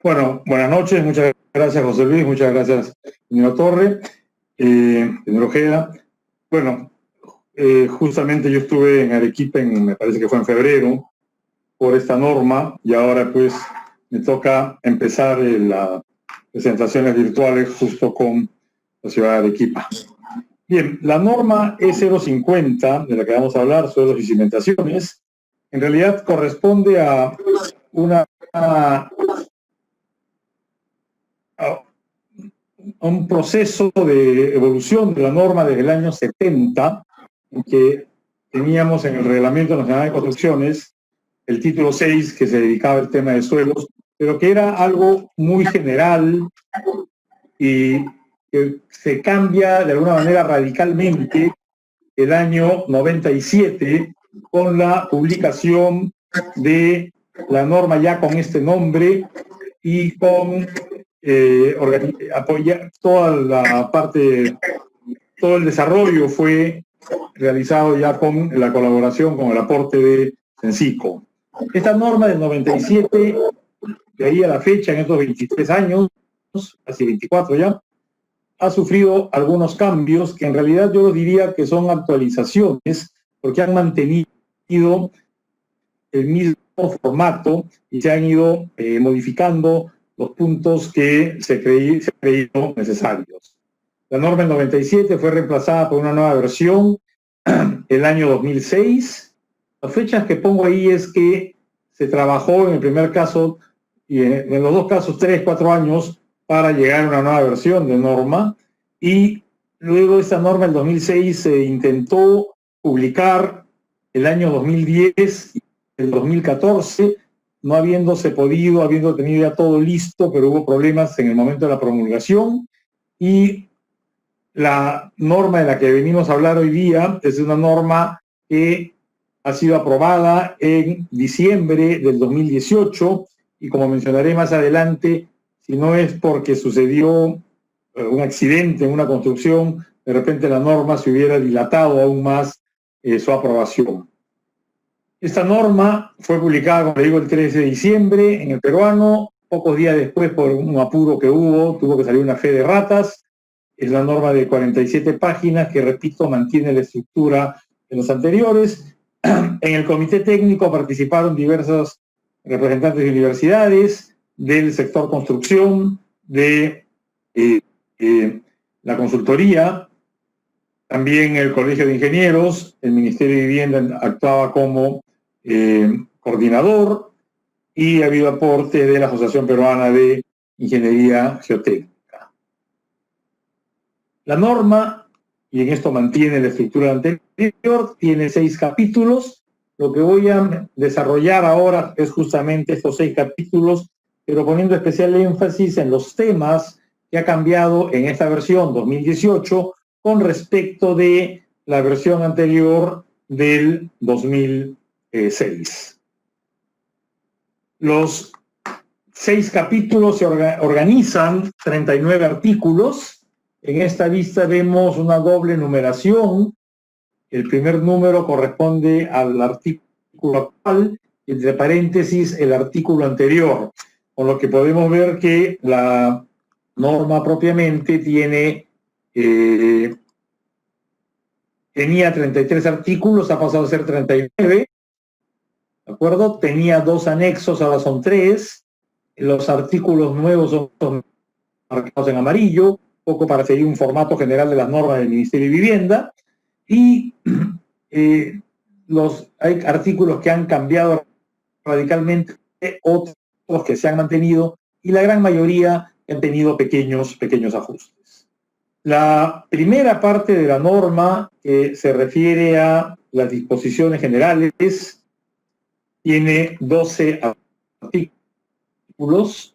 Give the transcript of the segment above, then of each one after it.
Bueno, buenas noches, muchas gracias José Luis, muchas gracias señor Torre, señor Ojeda. Bueno, justamente yo estuve en Arequipa, me parece que fue en febrero, por esta norma, y ahora pues me toca empezar las presentaciones virtuales justo con la ciudad de Arequipa. Bien, la norma E050, de la que vamos a hablar, suelos y cimentaciones, en realidad corresponde a un proceso de evolución de la norma desde el año 70, en que teníamos en el Reglamento Nacional de Construcciones el título 6, que se dedicaba al tema de suelos, pero que era algo muy general y que se cambia de alguna manera radicalmente el año 97 con la publicación de la norma ya con este nombre y con apoyar toda la parte, todo el desarrollo fue realizado ya con la colaboración, con el aporte de Sensico. Esta norma del 97, de ahí a la fecha, en estos 23 años, casi 24 ya, ha sufrido algunos cambios que en realidad yo diría que son actualizaciones, porque han mantenido el mismo formato y se han ido modificando los puntos que se creyeron necesarios. La norma del 97 fue reemplazada por una nueva versión el año 2006. Las fechas que pongo ahí es que se trabajó en el primer caso y en los dos casos 3, 4 años para llegar a una nueva versión de norma, y luego esta norma en 2006 se intentó publicar el año 2010 y el 2014, no habiéndose podido, habiendo tenido ya todo listo, pero hubo problemas en el momento de la promulgación. Y la norma de la que venimos a hablar hoy día es una norma que ha sido aprobada en diciembre del 2018, y como mencionaré más adelante, si no es porque sucedió un accidente en una construcción, de repente la norma se hubiera dilatado aún más su aprobación. Esta norma fue publicada, como le digo, el 13 de diciembre en el peruano. Pocos días después, por un apuro que hubo, tuvo que salir una fe de ratas. Es la norma de 47 páginas que, repito, mantiene la estructura de los anteriores. En el comité técnico participaron diversos representantes de universidades, del sector construcción, de la consultoría, también el Colegio de Ingenieros. El Ministerio de Vivienda actuaba como coordinador, y ha habido aporte de la Asociación Peruana de Ingeniería Geotécnica. La norma, y en esto mantiene la estructura anterior, tiene 6 capítulos. Lo que voy a desarrollar ahora es justamente estos 6 capítulos, pero poniendo especial énfasis en los temas que ha cambiado en esta versión 2018 con respecto de la versión anterior del 2006. Los 6 capítulos se organizan 39 artículos. En esta vista vemos una doble numeración. El primer número corresponde al artículo actual, y entre paréntesis el artículo anterior, con lo que podemos ver que la norma propiamente tenía 33 artículos, ha pasado a ser 39. ¿De acuerdo? Tenía 2 anexos, ahora son 3. Los artículos nuevos son marcados en amarillo, poco para seguir un formato general de las normas del Ministerio de Vivienda. Y hay artículos que han cambiado radicalmente, otros que se han mantenido, y la gran mayoría han tenido pequeños ajustes. La primera parte de la norma, que se refiere a las disposiciones generales, tiene 12 artículos.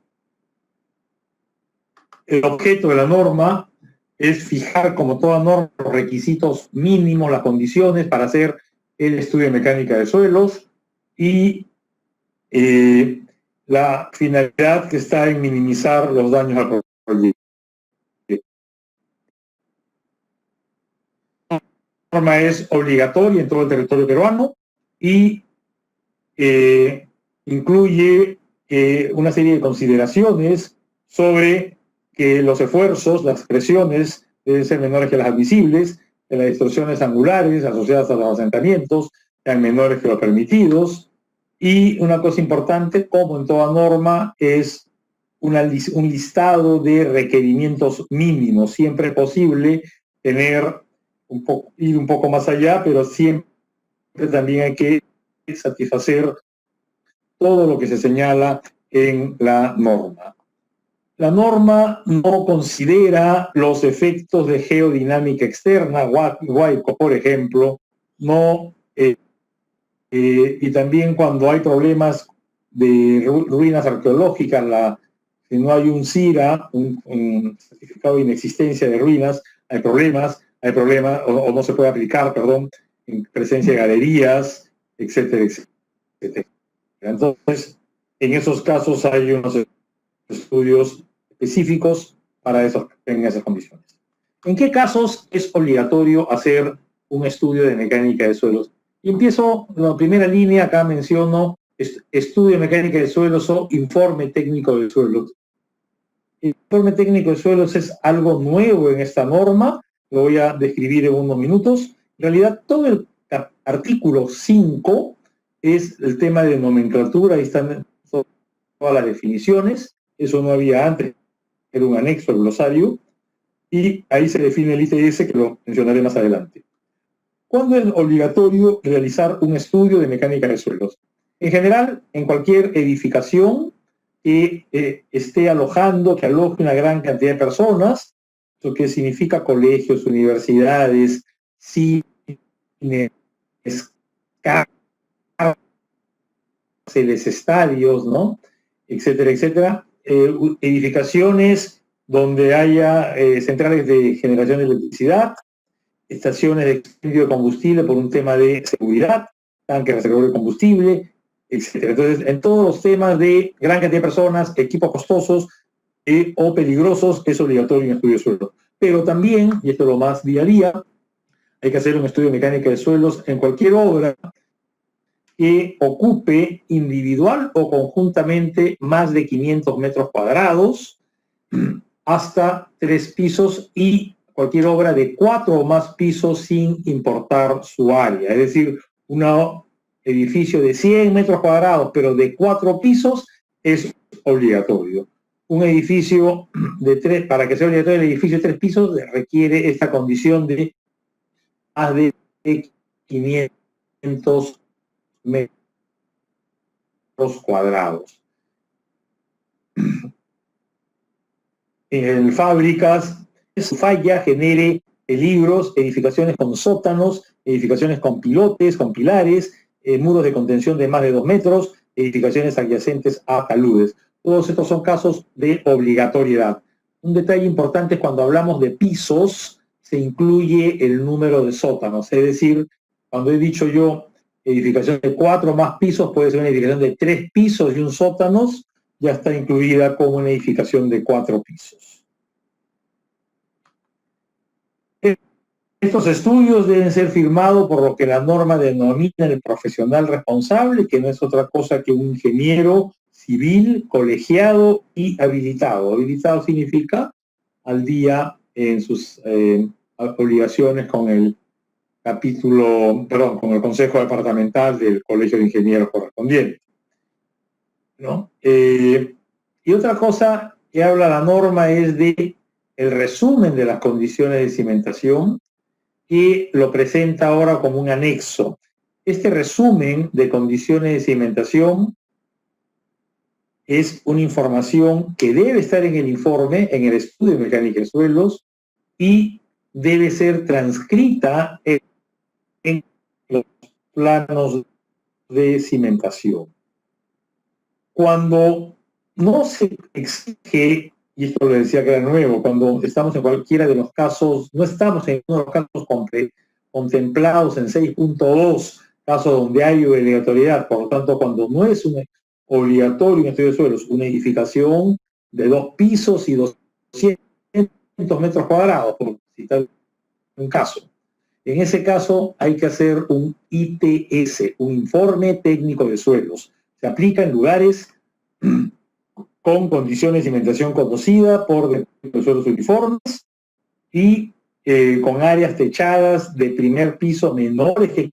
El objeto de la norma es fijar, como toda norma, los requisitos mínimos, las condiciones para hacer el estudio de mecánica de suelos, y la finalidad que está en minimizar los daños al proyecto. La norma es obligatoria en todo el territorio peruano y incluye una serie de consideraciones sobre que los esfuerzos, las presiones deben ser menores que las admisibles, que las distorsiones angulares asociadas a los asentamientos sean menores que los permitidos, y una cosa importante, como en toda norma, es un listado de requerimientos mínimos. Siempre es posible ir un poco más allá, pero siempre también hay que satisfacer todo lo que se señala en la norma. La norma no considera los efectos de geodinámica externa, Huayco, por ejemplo, y también cuando hay problemas de ruinas arqueológicas, si no hay un CIRA, un certificado de inexistencia de ruinas, hay problemas, o no se puede aplicar, perdón, en presencia de galerías, etcétera, etcétera. Entonces, en esos casos hay unos estudios específicos en esas condiciones. ¿En qué casos es obligatorio hacer un estudio de mecánica de suelos? Y empiezo, la primera línea, acá menciono estudio de mecánica de suelos o informe técnico de suelos. El informe técnico de suelos es algo nuevo en esta norma, lo voy a describir en unos minutos. En realidad, todo el artículo 5 es el tema de nomenclatura, ahí están todas las definiciones, eso no había antes, era un anexo al glosario, y ahí se define el ITS, que lo mencionaré más adelante. ¿Cuándo es obligatorio realizar un estudio de mecánica de suelos? En general, en cualquier edificación que esté alojando, que aloje una gran cantidad de personas, lo que significa colegios, universidades, cines, cárceles, estadios, ¿no? Etcétera, etcétera. Edificaciones donde haya centrales de generación de electricidad, estaciones de expendio de combustible por un tema de seguridad, tanques reservadores de combustible, etc. Entonces, en todos los temas de gran cantidad de personas, equipos costosos o peligrosos, es obligatorio un estudio de suelos. Pero también, y esto es lo más día a día, hay que hacer un estudio de mecánica de suelos en cualquier obra que ocupe individual o conjuntamente más de 500 metros cuadrados, hasta 3 pisos, y cualquier obra de 4 o más pisos sin importar su área. Es decir, un edificio de 100 metros cuadrados, pero de 4 pisos, es obligatorio. Un edificio de 3, para que sea obligatorio el edificio de 3 pisos, requiere esta condición de más de 500 metros cuadrados. En fábricas, su falla genere peligros, edificaciones con sótanos, edificaciones con pilotes, con pilares, muros de contención de más de 2 metros, edificaciones adyacentes a taludes. Todos estos son casos de obligatoriedad. Un detalle importante es cuando hablamos de pisos, se incluye el número de sótanos. Es decir, cuando he dicho yo edificación de 4 o más pisos, puede ser una edificación de 3 pisos y un sótanos, ya está incluida como una edificación de 4 pisos. Estos estudios deben ser firmados por lo que la norma denomina el profesional responsable, que no es otra cosa que un ingeniero civil, colegiado y habilitado. Habilitado significa al día en sus obligaciones con el con el Consejo Departamental del Colegio de Ingenieros correspondiente, ¿no? Y otra cosa que habla la norma es de el resumen de las condiciones de cimentación, que lo presenta ahora como un anexo. Este resumen de condiciones de cimentación es una información que debe estar en el informe, en el estudio de mecánica de suelos, y debe ser transcrita en los planos de cimentación. Cuando no se exige, y esto lo decía que era nuevo, cuando estamos en cualquiera de los casos, no estamos en uno de los casos contemplados en 6.2, casos donde hay obligatoriedad, por lo tanto, cuando no es un obligatorio un estudio de suelos, una edificación de 2 pisos y 200 metros cuadrados, por citar un caso. En ese caso hay que hacer un ITS, un informe técnico de suelos. Se aplica en lugares con condiciones de cimentación conocida por los suelos uniformes y con áreas techadas de primer piso menores que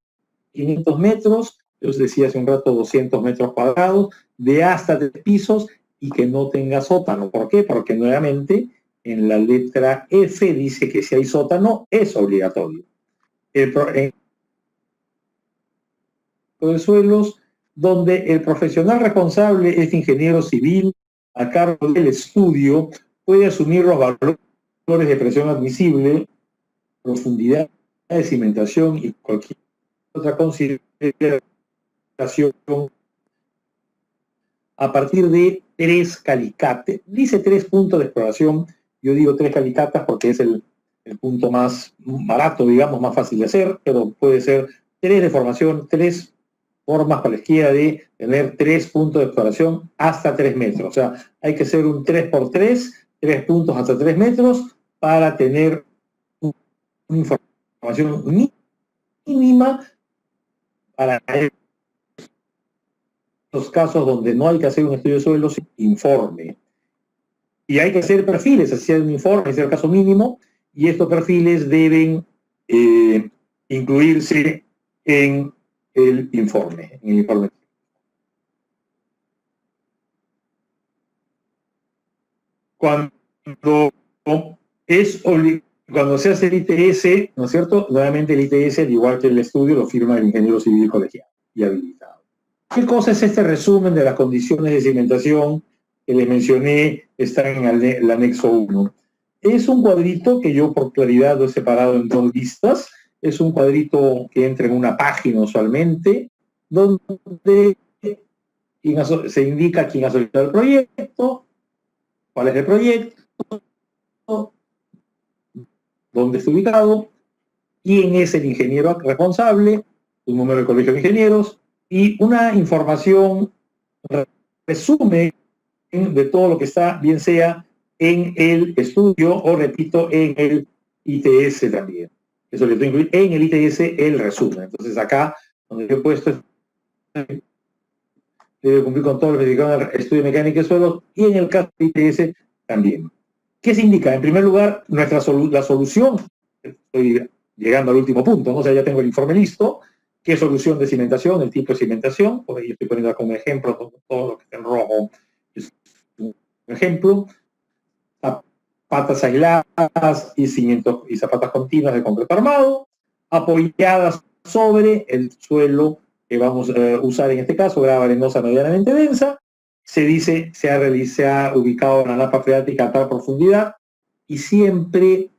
500 metros, yo os decía hace un rato 200 metros cuadrados, de hasta 3 pisos y que no tenga sótano. ¿Por qué? Porque nuevamente en la letra F dice que si hay sótano es obligatorio. En de suelos, donde el profesional responsable es ingeniero civil a cargo del estudio, puede asumir los valores de presión admisible, profundidad de cimentación y cualquier otra consideración a partir de 3 calicates. Dice 3 puntos de exploración, yo digo 3 calicatas porque es el punto más barato, digamos, más fácil de hacer, pero puede ser 3 de formación, 3 formas cualesquiera de tener 3 puntos de exploración hasta 3 metros. O sea, hay que hacer un 3x3, 3 puntos hasta 3 metros para tener una información mínima para los casos donde no hay que hacer un estudio de suelos, informe. Y hay que hacer perfiles, hacer un informe, es el caso mínimo, y estos perfiles deben incluirse en el informe. Cuando se hace el ITS, ¿no es cierto? Nuevamente el ITS, al igual que el estudio, lo firma el ingeniero civil colegiado y habilitado. ¿Qué cosa es este resumen de las condiciones de cimentación que les mencioné? Está en el anexo 1. Es un cuadrito que yo por claridad lo he separado en 2 vistas. Es un cuadrito que entra en una página usualmente, donde se indica quién ha solicitado el proyecto, cuál es el proyecto, dónde está ubicado, quién es el ingeniero responsable, un número del colegio de ingenieros y una información resumen de todo lo que está, bien sea en el estudio o, repito, en el ITS también. Eso le estoy incluyendo en el ITS el resumen. Entonces acá, donde yo he puesto, debe cumplir con todo lo especificado en el estudio de mecánica de suelos y en el caso del ITS también. ¿Qué se indica? En primer lugar, la solución, estoy llegando al último punto, ¿no? O sea, ya tengo el informe listo, qué solución de cimentación, el tipo de cimentación, por ahí estoy poniendo como ejemplo todo lo que está en rojo, es un ejemplo, zapatas aisladas y cimientos y zapatas continuas de concreto armado, apoyadas sobre el suelo que vamos a usar en este caso, grava arenosa medianamente densa. Se dice, se ha ubicado la napa freática a tal profundidad y siempre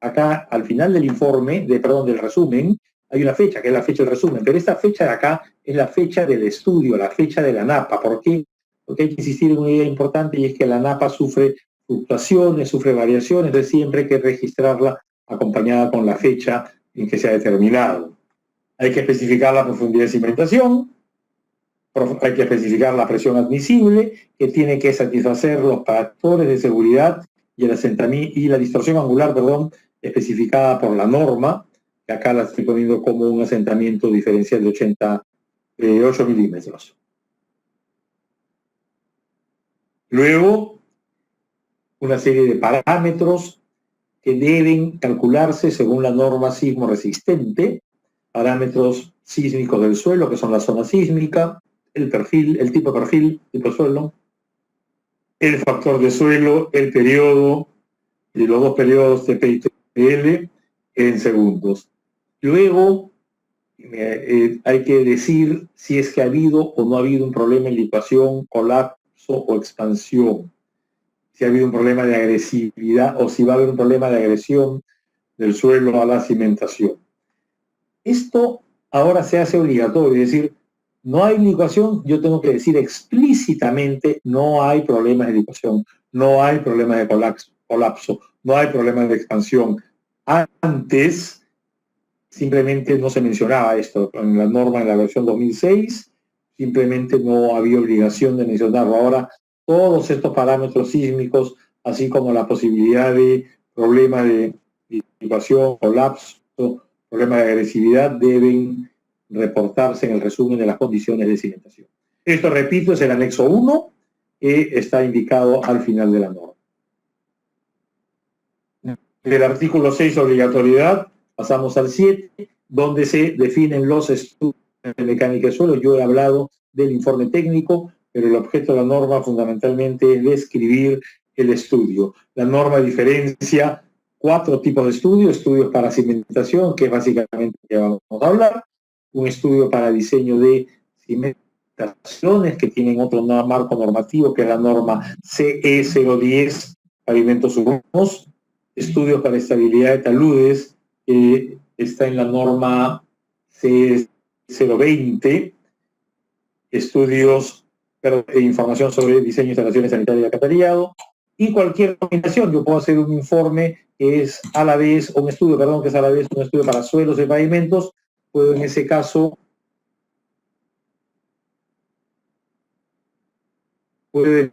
acá al final del informe, del resumen, hay una fecha, que es la fecha del resumen, pero esta fecha de acá es la fecha del estudio, la fecha de la napa. ¿Por qué? Porque hay que insistir en una idea importante y es que la napa sufre fluctuaciones, sufre variaciones, entonces siempre hay que registrarla acompañada con la fecha en que se ha determinado. Hay que especificar la profundidad de cimentación, hay que especificar la presión admisible, que tiene que satisfacer los factores de seguridad y la distorsión angular, especificada por la norma, que acá la estoy poniendo como un asentamiento diferencial de 88 milímetros. Luego, una serie de parámetros que deben calcularse según la norma sismo resistente, parámetros sísmicos del suelo, que son la zona sísmica, el perfil, el tipo de perfil, tipo de suelo, el factor de suelo, el periodo, y los 2 periodos TP y TL en segundos. Luego, hay que decir si es que ha habido o no ha habido un problema en licuación, colapso o expansión. Si ha habido un problema de agresividad o si va a haber un problema de agresión del suelo a la cimentación. Esto ahora se hace obligatorio, es decir, no hay licuación, yo tengo que decir explícitamente no hay problemas de licuación, no hay problemas de colapso, no hay problemas de expansión. Antes simplemente no se mencionaba esto en la norma, en la versión 2006, simplemente no había obligación de mencionarlo. Ahora todos estos parámetros sísmicos, así como la posibilidad de problema de licuación, colapso, problema de agresividad, deben reportarse en el resumen de las condiciones de cimentación. Esto, repito, es el anexo 1, que está indicado al final de la norma. Del artículo 6, obligatoriedad, pasamos al 7, donde se definen los estudios de mecánica de suelo. Yo he hablado del informe técnico, pero el objeto de la norma fundamentalmente es describir el estudio. La norma diferencia 4 tipos de estudios: estudios para cimentación, que es básicamente lo que vamos a hablar; un estudio para diseño de cimentaciones, que tienen otro marco normativo, que es la norma CE 010, pavimentos urbanos; estudios para estabilidad de taludes, está en la norma C020, estudios de información sobre diseño de instalaciones sanitarias y alcantarillado, y cualquier combinación. Yo puedo hacer un informe que es a la vez, un estudio, perdón, que es a la vez un estudio para suelos y pavimentos. Puedo en ese caso, puedo,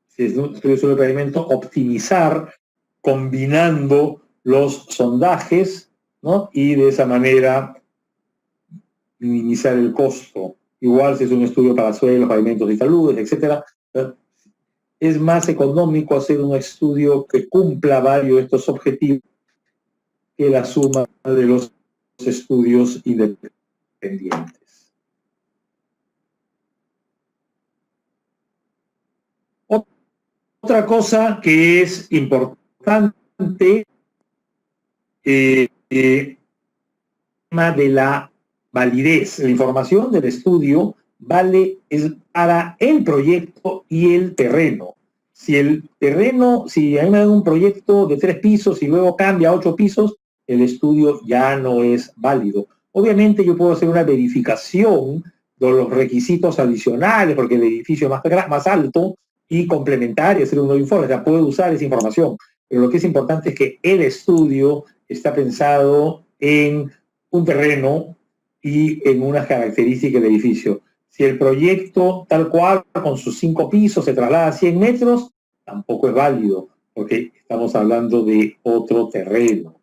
si es un estudio sobre pavimento, optimizar combinando los sondajes, ¿no? Y de esa manera minimizar el costo. Igual si es un estudio para suelos, pavimentos y taludes, etcétera. Es más económico hacer un estudio que cumpla varios de estos objetivos que la suma de los estudios independientes. Otra cosa que es importante, el tema de la validez. La información del estudio vale para el proyecto y el terreno. Si el terreno, si hay un proyecto de 3 pisos y luego cambia a 8 pisos, el estudio ya no es válido. Obviamente yo puedo hacer una verificación de los requisitos adicionales, porque el edificio es más alto, y complementar y hacer un nuevo informe. O sea, puedo usar esa información. Pero lo que es importante es que el estudio está pensado en un terreno y en unas características del edificio. Si el proyecto tal cual, con sus 5 pisos, se traslada a 100 metros, tampoco es válido, porque estamos hablando de otro terreno.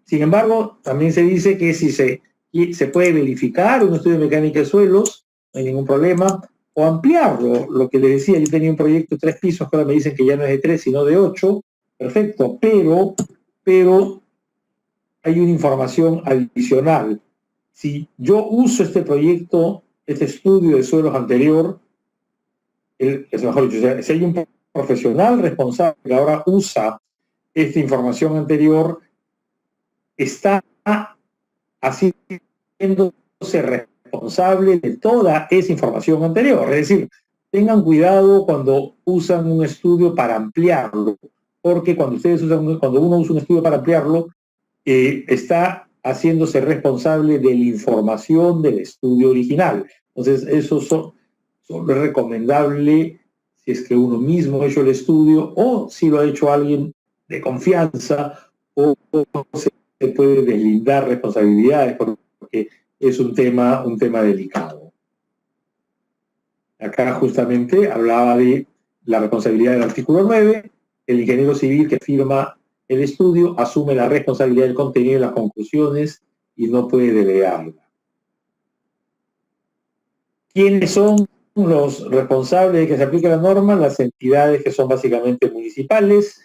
Sin embargo, también se dice que si se puede verificar un estudio de mecánica de suelos, no hay ningún problema, o ampliarlo. Lo que les decía, yo tenía un proyecto de 3 pisos, que ahora me dicen que ya no es de 3, sino de 8, perfecto, pero hay una información adicional. Si yo uso este proyecto, este estudio de suelos anterior, mejor dicho, si hay un profesional responsable que ahora usa esta información anterior, está haciéndose responsable de toda esa información anterior. Es decir, tengan cuidado cuando usan un estudio para ampliarlo, porque cuando uno usa un estudio para ampliarlo, está haciéndose responsable de la información del estudio original. Entonces, eso es recomendable si es que uno mismo ha hecho el estudio, o si lo ha hecho alguien de confianza, o se puede deslindar responsabilidades, porque es un tema delicado. Acá justamente hablaba de la responsabilidad del artículo 9, el ingeniero civil que firma el estudio asume la responsabilidad del contenido de las conclusiones y no puede delegarla. ¿Quiénes son los responsables de que se aplique la norma? Las entidades que son básicamente municipales,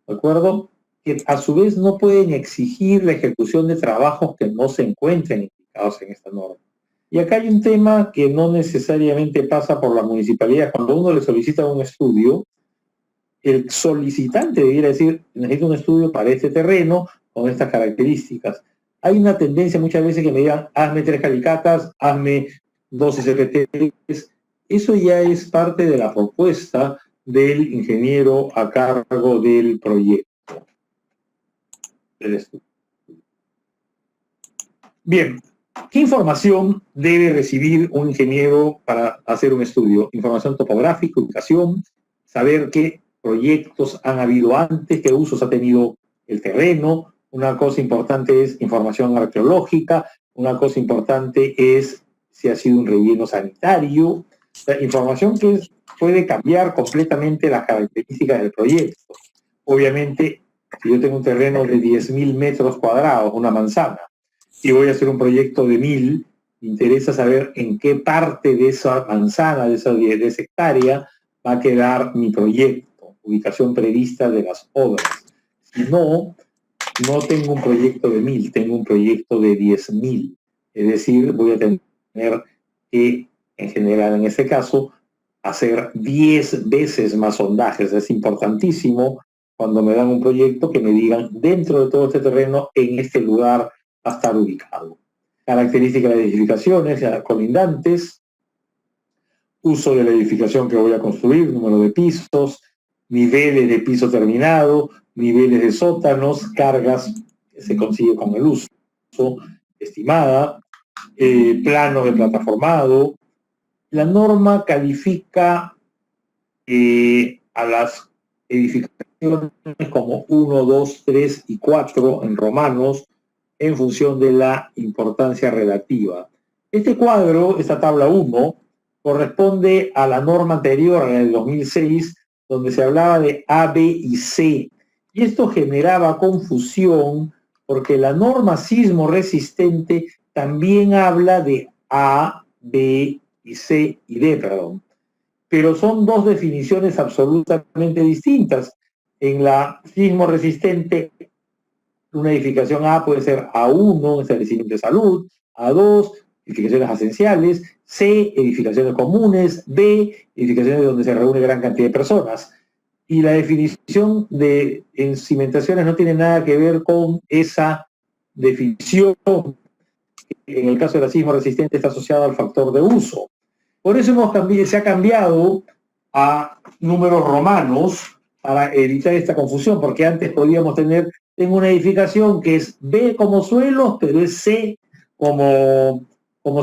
¿de acuerdo? Que a su vez no pueden exigir la ejecución de trabajos que no se encuentren implicados en esta norma. Y acá hay un tema que no necesariamente pasa por la municipalidad. Cuando uno le solicita un estudio, el solicitante debiera decir: necesito un estudio para este terreno con estas características. Hay una tendencia muchas veces que me digan: hazme 3 calicatas, hazme 2 SPTs. Eso ya es parte de la propuesta del ingeniero a cargo del proyecto, del estudio. Bien, ¿qué información debe recibir un ingeniero para hacer un estudio? Información topográfica, ubicación, saber qué proyectos han habido antes, qué usos ha tenido el terreno. Una cosa importante es información arqueológica, una cosa importante es si ha sido un relleno sanitario. La información que puede cambiar completamente las características del proyecto. Obviamente, si yo tengo un terreno de 10.000 metros cuadrados, una manzana, si voy a hacer un proyecto de 1000, me interesa saber en qué parte de esa manzana, de esa hectárea, va a quedar mi proyecto, ubicación prevista de las obras. Si no, no tengo un proyecto de 1000, tengo un proyecto de 10.000. Es decir, voy a tener que, en general, en este caso, hacer 10 veces más sondajes. Es importantísimo cuando me dan un proyecto que me digan dentro de todo este terreno, en este lugar va a estar ubicado. Características de edificaciones colindantes, uso de la edificación que voy a construir, número de pisos, niveles de piso terminado, niveles de sótanos, cargas que se consigue con el uso, estimada, plano de plataformado. La norma califica a las edificaciones como 1, 2, 3 y 4 en romanos en función de la importancia relativa. Este cuadro, esta tabla 1, corresponde a la norma anterior, en el 2006, donde se hablaba de A, B y C. Y esto generaba confusión porque la norma sismo resistente también habla de A, B y C y D, perdón. Pero son dos definiciones absolutamente distintas. En la sismo resistente, una edificación A puede ser A1, establecimiento de salud, A2, edificaciones esenciales, C, edificaciones comunes, D, edificaciones donde se reúne gran cantidad de personas. Y la definición de en cimentaciones no tiene nada que ver con esa definición. En el caso de la sismo resistente está asociada al factor de uso. Por eso se ha cambiado a números romanos para evitar esta confusión, porque antes podíamos tengo una edificación que es B como suelos, pero es C como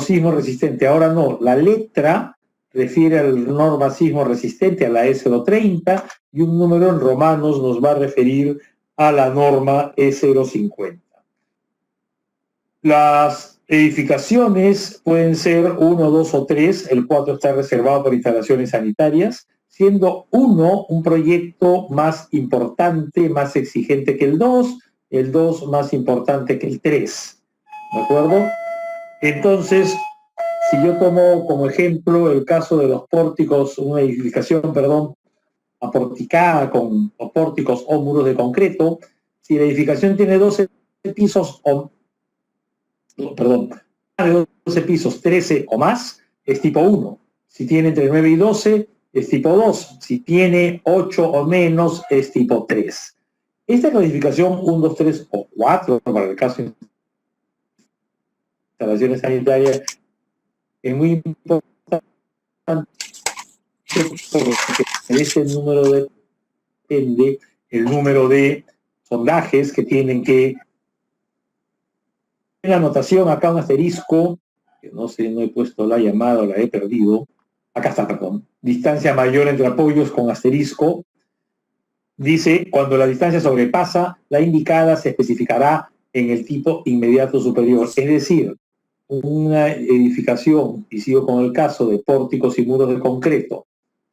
sismo resistente. Ahora no, la letra refiere al norma sismo resistente, a la E030, y un número en romanos nos va a referir a la norma E050. Las edificaciones pueden ser 1, 2 o 3, el 4 está reservado para instalaciones sanitarias, siendo 1 un proyecto más importante, más exigente que el 2 más importante que el 3. ¿De acuerdo? Entonces, si yo tomo como ejemplo el caso de los pórticos, una edificación, aporticada con pórticos o muros de concreto, si la edificación tiene 12 pisos de 12 pisos, 13 o más, es tipo 1. Si tiene entre 9 y 12, es tipo 2. Si tiene 8 o menos, es tipo 3. Esta clasificación 1, 2, 3 o 4, para el caso de instalaciones sanitarias, es muy importante porque de este número depende el número de sondajes que tienen que... En la anotación, acá un asterisco, que no sé, no he puesto la llamada o la he perdido. Acá está, perdón. Distancia mayor entre apoyos con asterisco. Dice, cuando la distancia sobrepasa, la indicada se especificará en el tipo inmediato superior. Es decir, una edificación, y sigo con el caso de pórticos y muros de concreto,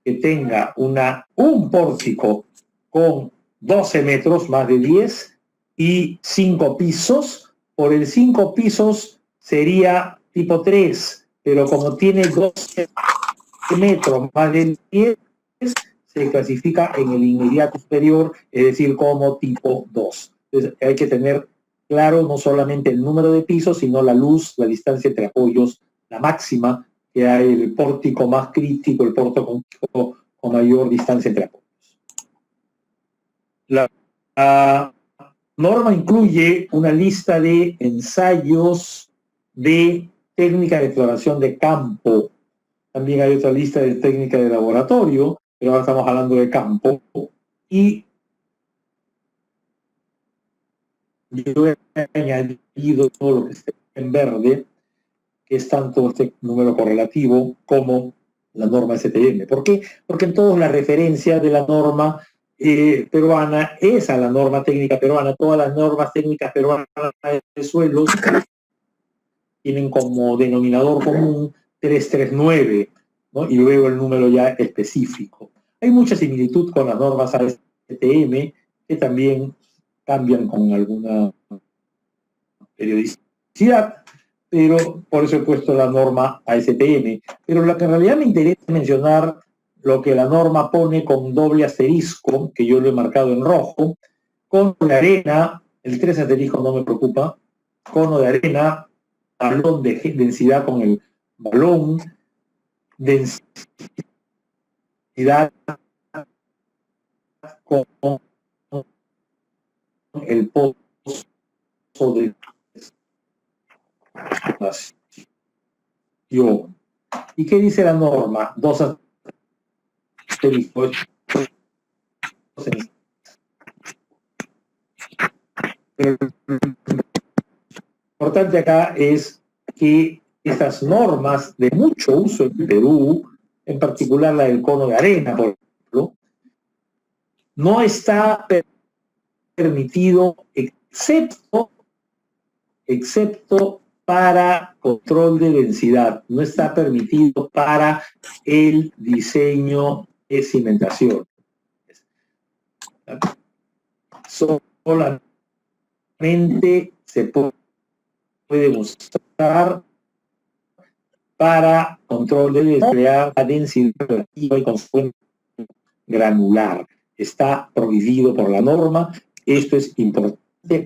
que tenga un pórtico con 12 metros, más de 10, y 5 pisos, por el 5 pisos sería tipo 3, pero como tiene 12 metros más de 10, se clasifica en el inmediato superior, es decir, como tipo 2. Entonces hay que tener claro no solamente el número de pisos, sino la luz, la distancia entre apoyos, la máxima, que hay el pórtico más crítico, el pórtico con mayor distancia entre apoyos. La norma incluye una lista de ensayos de técnica de exploración de campo. También hay otra lista de técnica de laboratorio, pero ahora estamos hablando de campo. Y yo he añadido todo lo que esté en verde, que es tanto este número correlativo como la norma STM. ¿Por qué? Porque en todos la referencia de la norma peruana es a la norma técnica peruana. Todas las normas técnicas peruanas de suelos tienen como denominador común 339, ¿no? Y luego el número ya específico. Hay mucha similitud con las normas ASTM, que también cambian con alguna periodicidad. densidad, pero por eso he puesto la norma ASTM. Pero lo que en realidad me interesa mencionar lo que la norma pone con doble asterisco, que yo lo he marcado en rojo, cono de arena, el 3 asterisco no me preocupa, cono de arena, balón de densidad con el balón, densidad con el pozo de estación. ¿Y qué dice la norma? Dos asteriscos. Lo importante acá es que estas normas de mucho uso en Perú, en particular la del cono de arena, por ejemplo, no está permitido excepto para control de densidad, no está permitido para el diseño de cimentación. Solamente se puede usar para control de crear la densidad relativa y consecuente granular. Está prohibido por la norma. Esto es importante.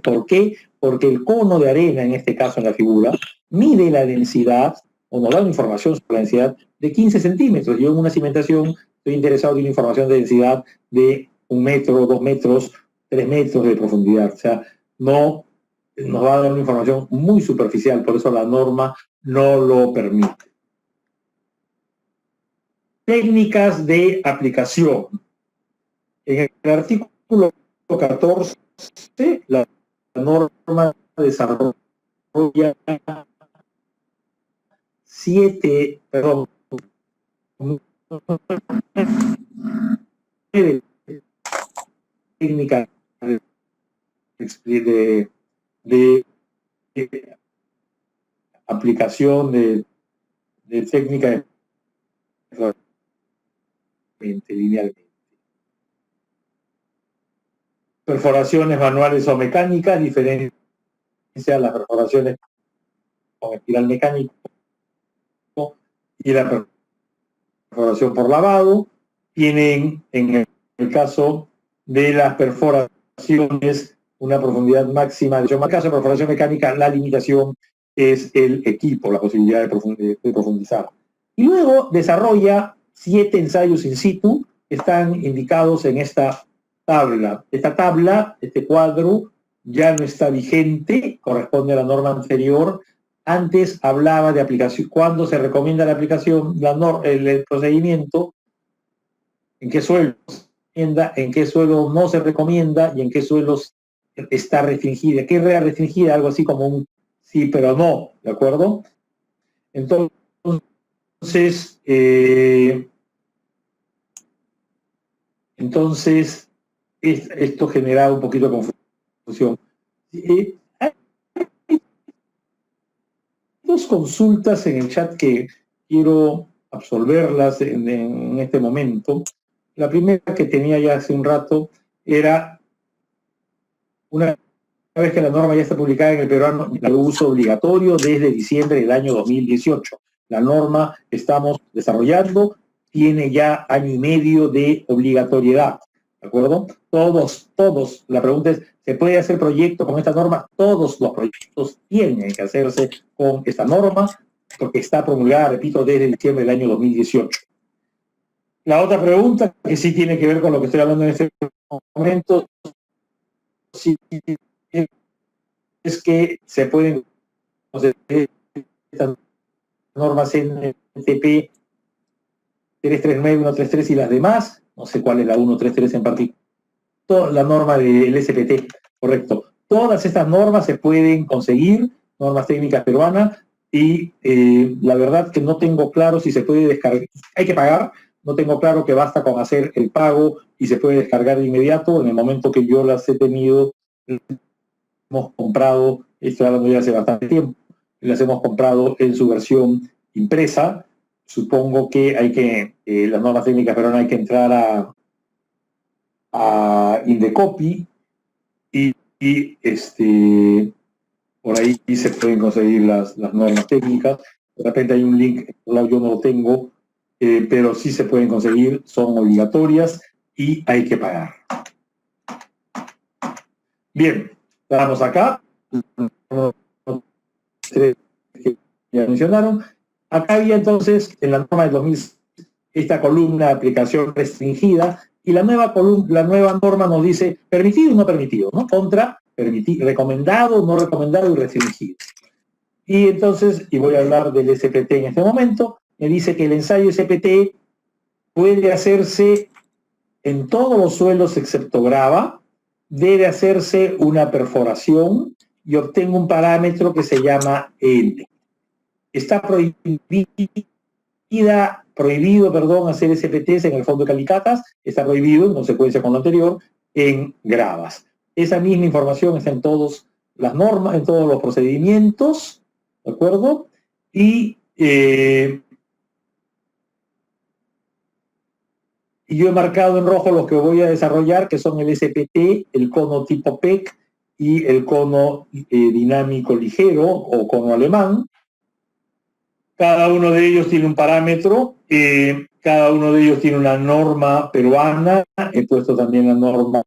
¿Por qué? Porque el cono de arena, en este caso en la figura, mide la densidad, o nos da una información sobre la densidad, de 15 centímetros. Yo en una cimentación estoy interesado en una información de densidad de 1 metro, 2 metros, 3 metros de profundidad. O sea, no nos va a dar una información muy superficial, por eso la norma no lo permite. Técnicas de aplicación. En el artículo 14, la norma desarrolla 7, perdón, 9 técnicas de aplicación de técnica linealmente. Perforaciones manuales o mecánicas, diferencia a las perforaciones con espiral mecánico y la perforación por lavado. Tienen, en el caso de las perforaciones, una profundidad máxima. En el caso de perforación mecánica, la limitación es el equipo, la posibilidad de profundizar. Y luego desarrolla 7 ensayos in situ que están indicados en esta tabla. Esta tabla, este cuadro, ya no está vigente, corresponde a la norma anterior. Antes hablaba de aplicación, cuando se recomienda la aplicación, el procedimiento, en qué suelos se recomienda, en qué suelos no se recomienda y en qué suelos está restringida. ¿Qué es restringida? Algo así como un sí, pero no, ¿de acuerdo? Entonces, esto genera un poquito de confusión. Hay 2 consultas en el chat que quiero absolverlas en este momento. La primera que tenía ya hace un rato era, una vez que la norma ya está publicada en el peruano, el uso obligatorio desde diciembre del año 2018. La norma que estamos desarrollando tiene ya año y medio de obligatoriedad, ¿de acuerdo? Todos, la pregunta es, ¿se puede hacer proyecto con esta norma? Todos los proyectos tienen que hacerse con esta norma, porque está promulgada, repito, desde diciembre del año 2018. La otra pregunta, que sí tiene que ver con lo que estoy hablando en este momento, sí, es que se pueden hacer estas normas NTP 339, 133 y las demás, no sé cuál es la 133 en particular, la norma del SPT, correcto. Todas estas normas se pueden conseguir, normas técnicas peruanas, y la verdad que no tengo claro si se puede descargar, hay que pagar, no tengo claro que basta con hacer el pago y se puede descargar de inmediato. En el momento que yo las he tenido, hemos comprado, estoy hablando ya hace bastante tiempo, las hemos comprado en su versión impresa. Supongo que hay que, las normas técnicas peruanas, hay que entrar a Indecopy y por ahí se pueden conseguir las normas técnicas. De repente hay un link, yo no lo tengo, pero sí se pueden conseguir, son obligatorias y hay que pagar. Bien, vamos acá. Que ya mencionaron. Acá había entonces, en la norma del 2006, esta columna de aplicación restringida, y la nueva norma nos dice permitido y no permitido, ¿no? Contra, permitido, recomendado, no recomendado y restringido. Y entonces, y voy a hablar del SPT en este momento, me dice que el ensayo SPT puede hacerse en todos los suelos excepto grava, debe hacerse una perforación y obtengo un parámetro que se llama N. Está prohibido hacer SPTs en el fondo de calicatas, está prohibido, en consecuencia con lo anterior, en gravas. Esa misma información está en todas las normas, en todos los procedimientos, ¿de acuerdo? Y yo he marcado en rojo los que voy a desarrollar, que son el SPT, el cono tipo PEC y el cono dinámico ligero o cono alemán. Cada uno de ellos tiene un parámetro, cada uno de ellos tiene una norma peruana, he puesto también la norma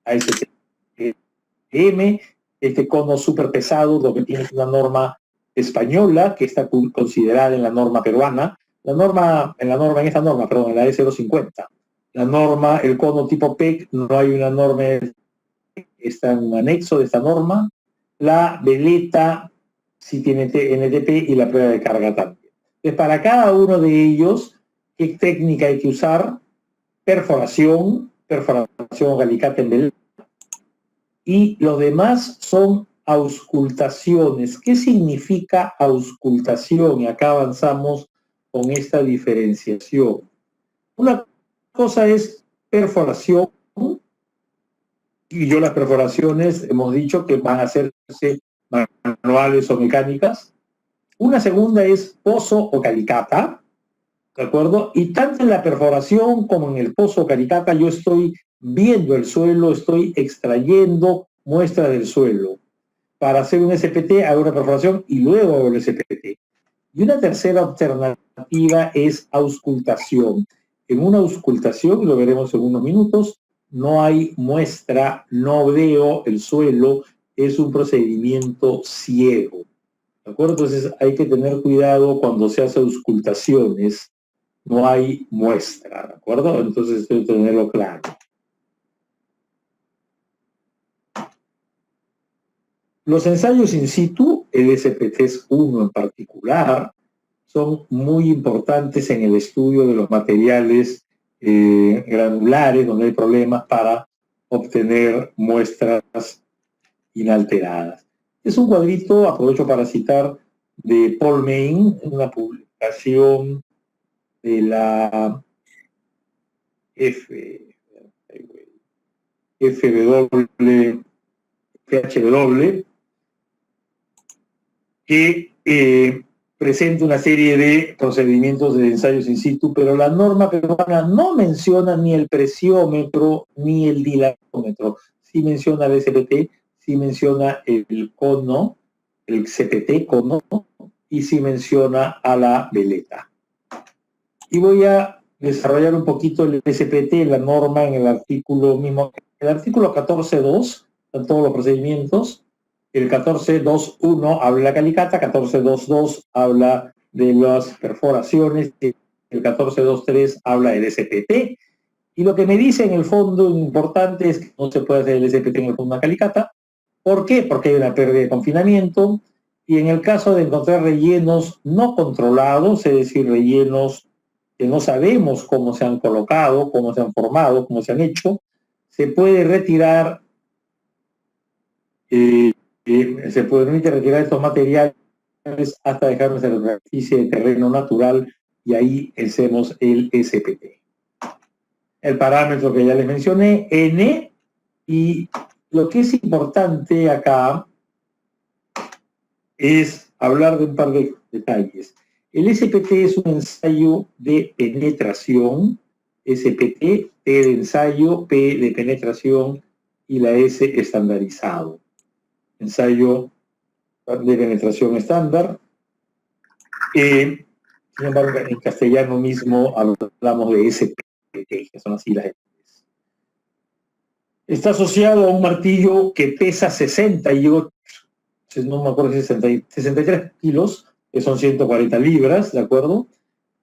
ASTM, este cono súper pesado, lo que tiene es una norma española que está considerada en la norma peruana, en esta norma, en la S250. La norma, el cono tipo PEC, no hay una norma, está en un anexo de esta norma. La veleta sí tiene NTP y la prueba de carga también. Entonces, para cada uno de ellos, ¿qué técnica hay que usar? Perforación alicate en veleta. Y los demás son auscultaciones. ¿Qué significa auscultación? Y acá avanzamos con esta diferenciación. Una cosa es perforación, y yo las perforaciones hemos dicho que van a hacerse manuales o mecánicas. Una segunda es pozo o calicata, ¿de acuerdo? Y tanto en la perforación como en el pozo o calicata yo estoy viendo el suelo, estoy extrayendo muestras del suelo. Para hacer un SPT hago una perforación y luego hago el SPT. Y una tercera alternativa es auscultación. En una auscultación, lo veremos en unos minutos, no hay muestra, no veo el suelo, es un procedimiento ciego. ¿De acuerdo? Entonces hay que tener cuidado cuando se hace auscultaciones, no hay muestra, ¿de acuerdo? Entonces hay que tenerlo claro. Los ensayos in situ, el SPT-1 en particular, son muy importantes en el estudio de los materiales granulares, donde hay problemas para obtener muestras inalteradas. Es un cuadrito, aprovecho para citar, de Paul Main, una publicación de la FHW, que presenta una serie de procedimientos de ensayos in situ, pero la norma peruana no menciona ni el presiómetro ni el dilatómetro. Sí menciona el SPT, sí menciona el cono, el CPT, cono, y sí menciona a la veleta. Y voy a desarrollar un poquito el SPT, la norma en el artículo mismo. El artículo 14.2, en todos los procedimientos. El 14.2.1 habla de la calicata, 14.2.2 habla de las perforaciones, el 14.2.3 habla del SPT. Y lo que me dice en el fondo importante es que no se puede hacer el SPT en el fondo de una calicata. ¿Por qué? Porque hay una pérdida de confinamiento. Y en el caso de encontrar rellenos no controlados, es decir, rellenos que no sabemos cómo se han colocado, cómo se han formado, cómo se han hecho, se puede retirar se permite retirar estos materiales hasta dejarlos en la superficie de terreno natural y ahí hacemos el SPT. El parámetro que ya les mencioné, N, y lo que es importante acá es hablar de un par de detalles. El SPT es un ensayo de penetración, SPT, P de ensayo, P de penetración y la S estandarizado. ensayo de penetración estándar. Sin embargo, en castellano mismo hablamos de SPT, que son las siglas. Está asociado a un martillo que pesa 68, no me acuerdo si 63 kilos, que son 140 libras, ¿de acuerdo?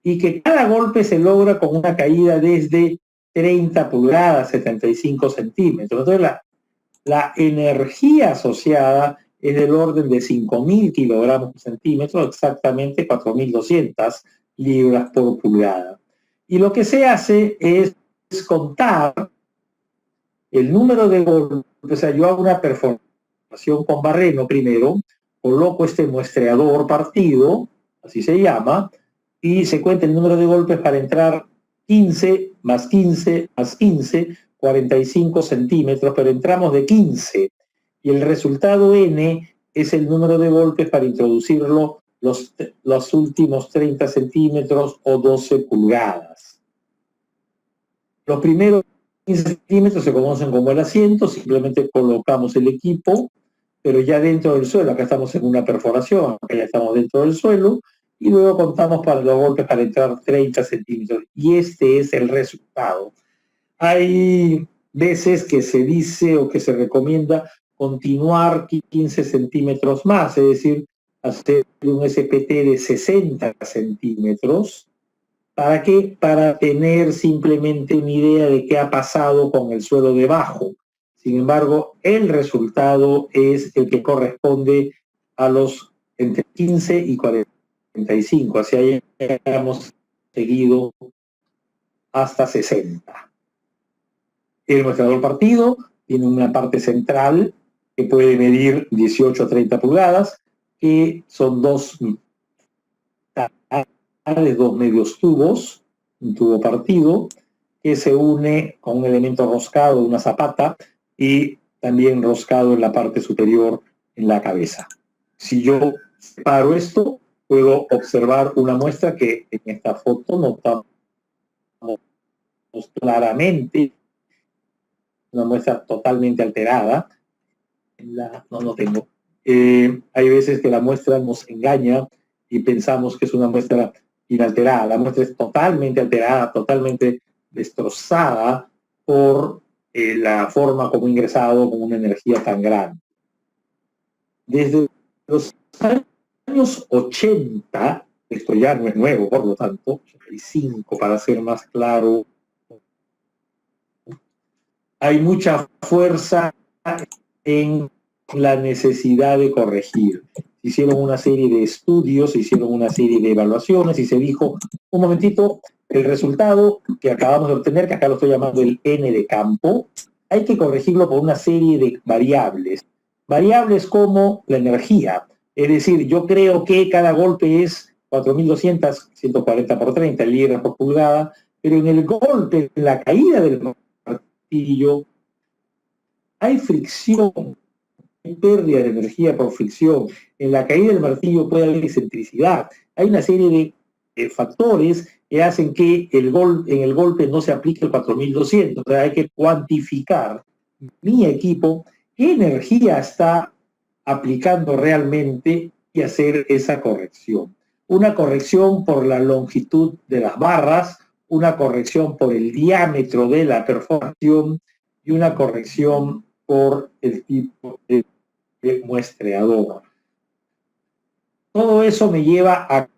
Y que cada golpe se logra con una caída desde 30 pulgadas, 75 centímetros. Entonces, la energía asociada es del orden de 5.000 kilogramos por centímetro, exactamente 4.200 libras por pulgada. Y lo que se hace es contar el número de golpes. O sea, yo hago una perforación con barreno primero, coloco este muestreador partido, así se llama, y se cuenta el número de golpes para entrar 15 más 15 más 15, 45 centímetros, pero entramos de 15. Y el resultado N es el número de golpes para introducirlo los últimos 30 centímetros o 12 pulgadas. Los primeros 15 centímetros se conocen como el asiento, simplemente colocamos el equipo, pero ya dentro del suelo. Acá estamos en una perforación, acá ya estamos dentro del suelo, y luego contamos para los golpes para entrar 30 centímetros. Y este es el resultado. Hay veces que se dice o que se recomienda continuar 15 centímetros más, es decir, hacer un SPT de 60 centímetros. ¿Para qué? Para tener simplemente una idea de qué ha pasado con el suelo debajo. Sin embargo, el resultado es el que corresponde a los entre 15 y 45. Así hayamos seguido hasta 60. El muestrador partido tiene una parte central que puede medir 18 a 30 pulgadas, que son dos medios tubos, un tubo partido, que se une con un elemento roscado de una zapata y también roscado en la parte superior en la cabeza. Si yo separo esto, puedo observar una muestra que en esta foto notamos claramente, una muestra totalmente alterada. No lo tengo. Hay veces que la muestra nos engaña y pensamos que es una muestra inalterada. La muestra es totalmente alterada, totalmente destrozada por la forma como ha ingresado con una energía tan grande. Desde los años 80, esto ya no es nuevo, por lo tanto, 85 para ser más claro, hay mucha fuerza en la necesidad de corregir. Se hicieron una serie de estudios, se hicieron una serie de evaluaciones y se dijo, un momentito, el resultado que acabamos de obtener, que acá lo estoy llamando el N de campo, hay que corregirlo por una serie de variables. Variables como la energía. Es decir, yo creo que cada golpe es 4.200, 140 por 30 libras por pulgada, pero en el golpe, en la caída del martillo, hay fricción, hay pérdida de energía por fricción. En la caída del martillo puede haber excentricidad. Hay una serie de factores que hacen que en el golpe no se aplique el 4.200. O sea, hay que cuantificar mi equipo qué energía está aplicando realmente y hacer esa corrección. Una corrección por la longitud de las barras, una corrección por el diámetro de la perforación y una corrección por el tipo de muestreador. Todo eso me lleva a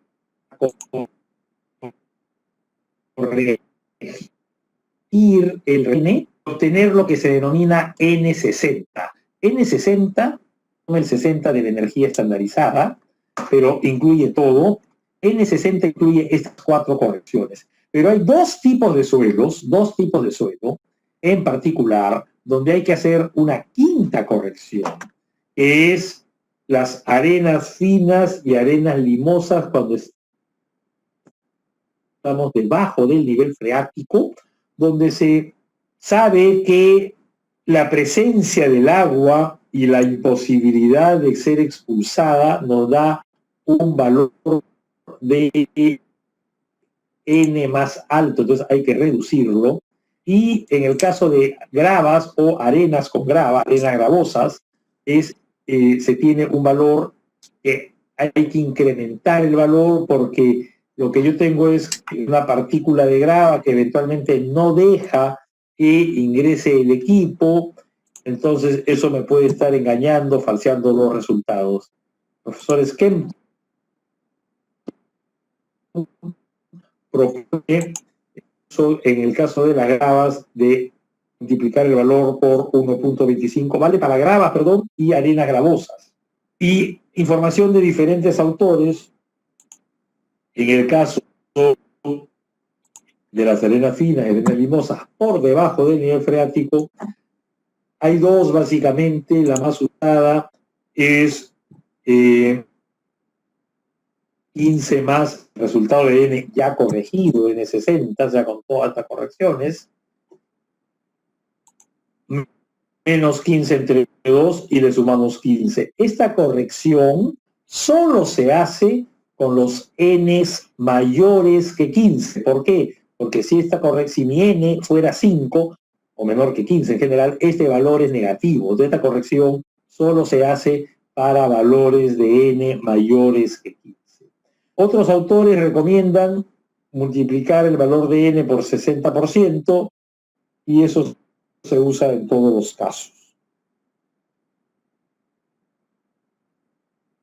corregir el N, obtener lo que se denomina N60. N60 es el 60 de la energía estandarizada, pero incluye todo. N60 incluye estas 4 correcciones. Pero hay dos tipos de suelo en particular, donde hay que hacer una quinta corrección, que es las arenas finas y arenas limosas cuando estamos debajo del nivel freático, donde se sabe que la presencia del agua y la imposibilidad de ser expulsada nos da un valor de N más alto, entonces hay que reducirlo. Y en el caso de gravas o arenas con grava, arenas gravosas, es se tiene un valor que hay que incrementar el valor porque lo que yo tengo es una partícula de grava que eventualmente no deja que ingrese el equipo, entonces eso me puede estar engañando, falseando los resultados. Profesor Esquem propone en el caso de las gravas de multiplicar el valor por 1.25, vale para gravas, perdón, y arenas gravosas. Y información de diferentes autores, en el caso de las arenas finas y arenas limosas por debajo del nivel freático, hay dos básicamente. La más usada es 15 más resultado de N ya corregido, N60, ya con todas estas correcciones, menos 15 entre 2 y le sumamos 15. Esta corrección solo se hace con los N's mayores que 15. ¿Por qué? Porque si mi N fuera 5, o menor que 15 en general, este valor es negativo. Entonces esta corrección solo se hace para valores de N mayores que 15. Otros autores recomiendan multiplicar el valor de N por 60%, y eso se usa en todos los casos.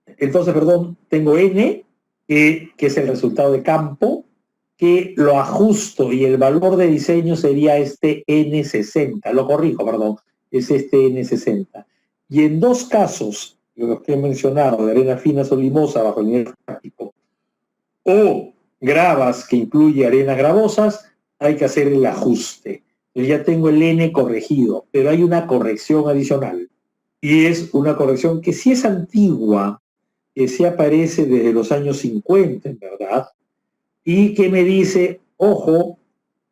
Entonces, perdón, tengo N, que es el resultado de campo, que lo ajusto y el valor de diseño sería este N60. Lo corrijo, perdón, es este N60. Y en dos casos, los que he mencionado, de arenas finas o limosas bajo el nivel práctico, o gravas que incluye arenas gravosas, hay que hacer el ajuste. Entonces ya tengo el N corregido, pero hay una corrección adicional. Y es una corrección que sí es antigua, que sí aparece desde los años 50, en verdad, y que me dice, ojo,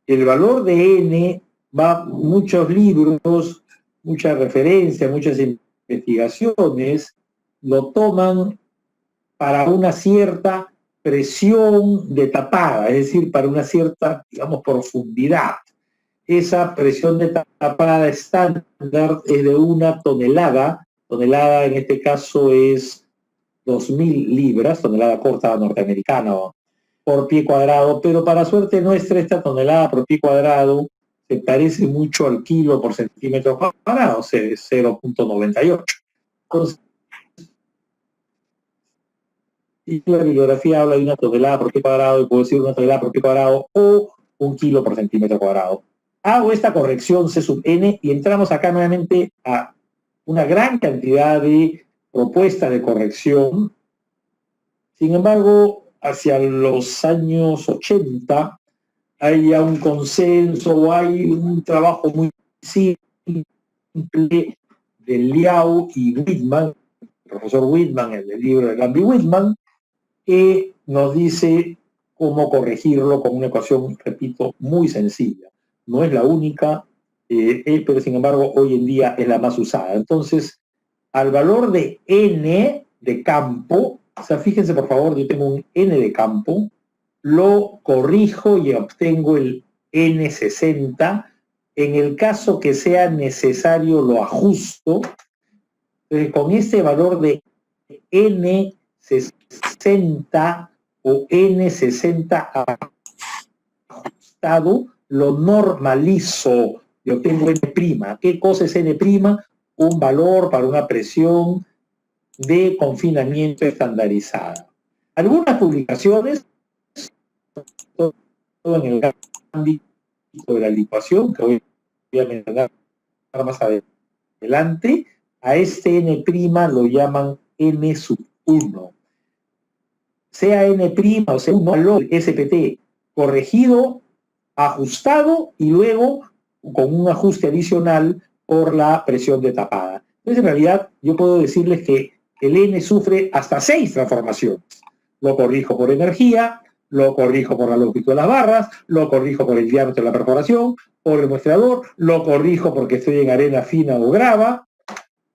el valor de N va muchos libros, muchas referencias, muchas investigaciones, lo toman para una cierta presión de tapada, es decir, para una cierta, digamos, profundidad. Esa presión de tapada estándar es de 1 tonelada. Tonelada en este caso es 2.000 libras, tonelada corta norteamericana por pie cuadrado, pero para suerte nuestra, esta tonelada por pie cuadrado se parece mucho al kilo por centímetro cuadrado, 0.98. Entonces, y la bibliografía habla de una tonelada por pie cuadrado, y puedo decir una tonelada por pie cuadrado o 1 kilo por centímetro cuadrado. Hago esta corrección C sub n y entramos acá nuevamente a una gran cantidad de propuestas de corrección. Sin embargo, hacia los años 80 hay ya un consenso, o hay un trabajo muy simple de Liao y Whitman, el profesor Whitman, en el libro de Gambi Whitman, que nos dice cómo corregirlo con una ecuación, repito, muy sencilla. No es la única, pero sin embargo hoy en día es la más usada. Entonces, al valor de N de campo, o sea, fíjense por favor, yo tengo un N de campo, lo corrijo y obtengo el N60. En el caso que sea necesario, lo ajusto. Entonces, con este valor de N60 o N60 ajustado, lo normalizo y obtengo N'. ¿Qué cosa es N'? Un valor para una presión de confinamiento estandarizada. Algunas publicaciones, todo en el ámbito de la licuación, que voy a mencionar más adelante, a este N' lo llaman N sub 1. Sea N' o sea 1, valor SPT corregido, ajustado y luego con un ajuste adicional por la presión de tapada. Entonces, en realidad, yo puedo decirles que el N sufre hasta 6 transformaciones. Lo corrijo por energía, lo corrijo por la longitud de las barras, lo corrijo por el diámetro de la perforación, por el muestrador, lo corrijo porque estoy en arena fina o grava,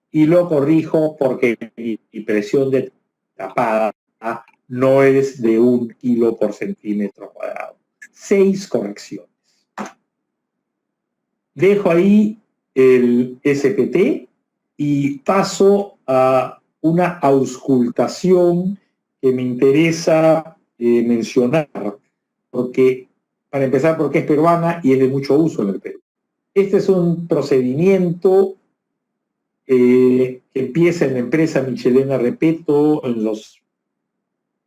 y lo corrijo porque mi presión de tapada no es de 1 kilo por centímetro cuadrado. 6 correcciones. Dejo ahí el SPT y paso una auscultación que me interesa mencionar, porque, para empezar, porque es peruana y es de mucho uso en el Perú. Este es un procedimiento que empieza en la empresa Michelena Repeto en los,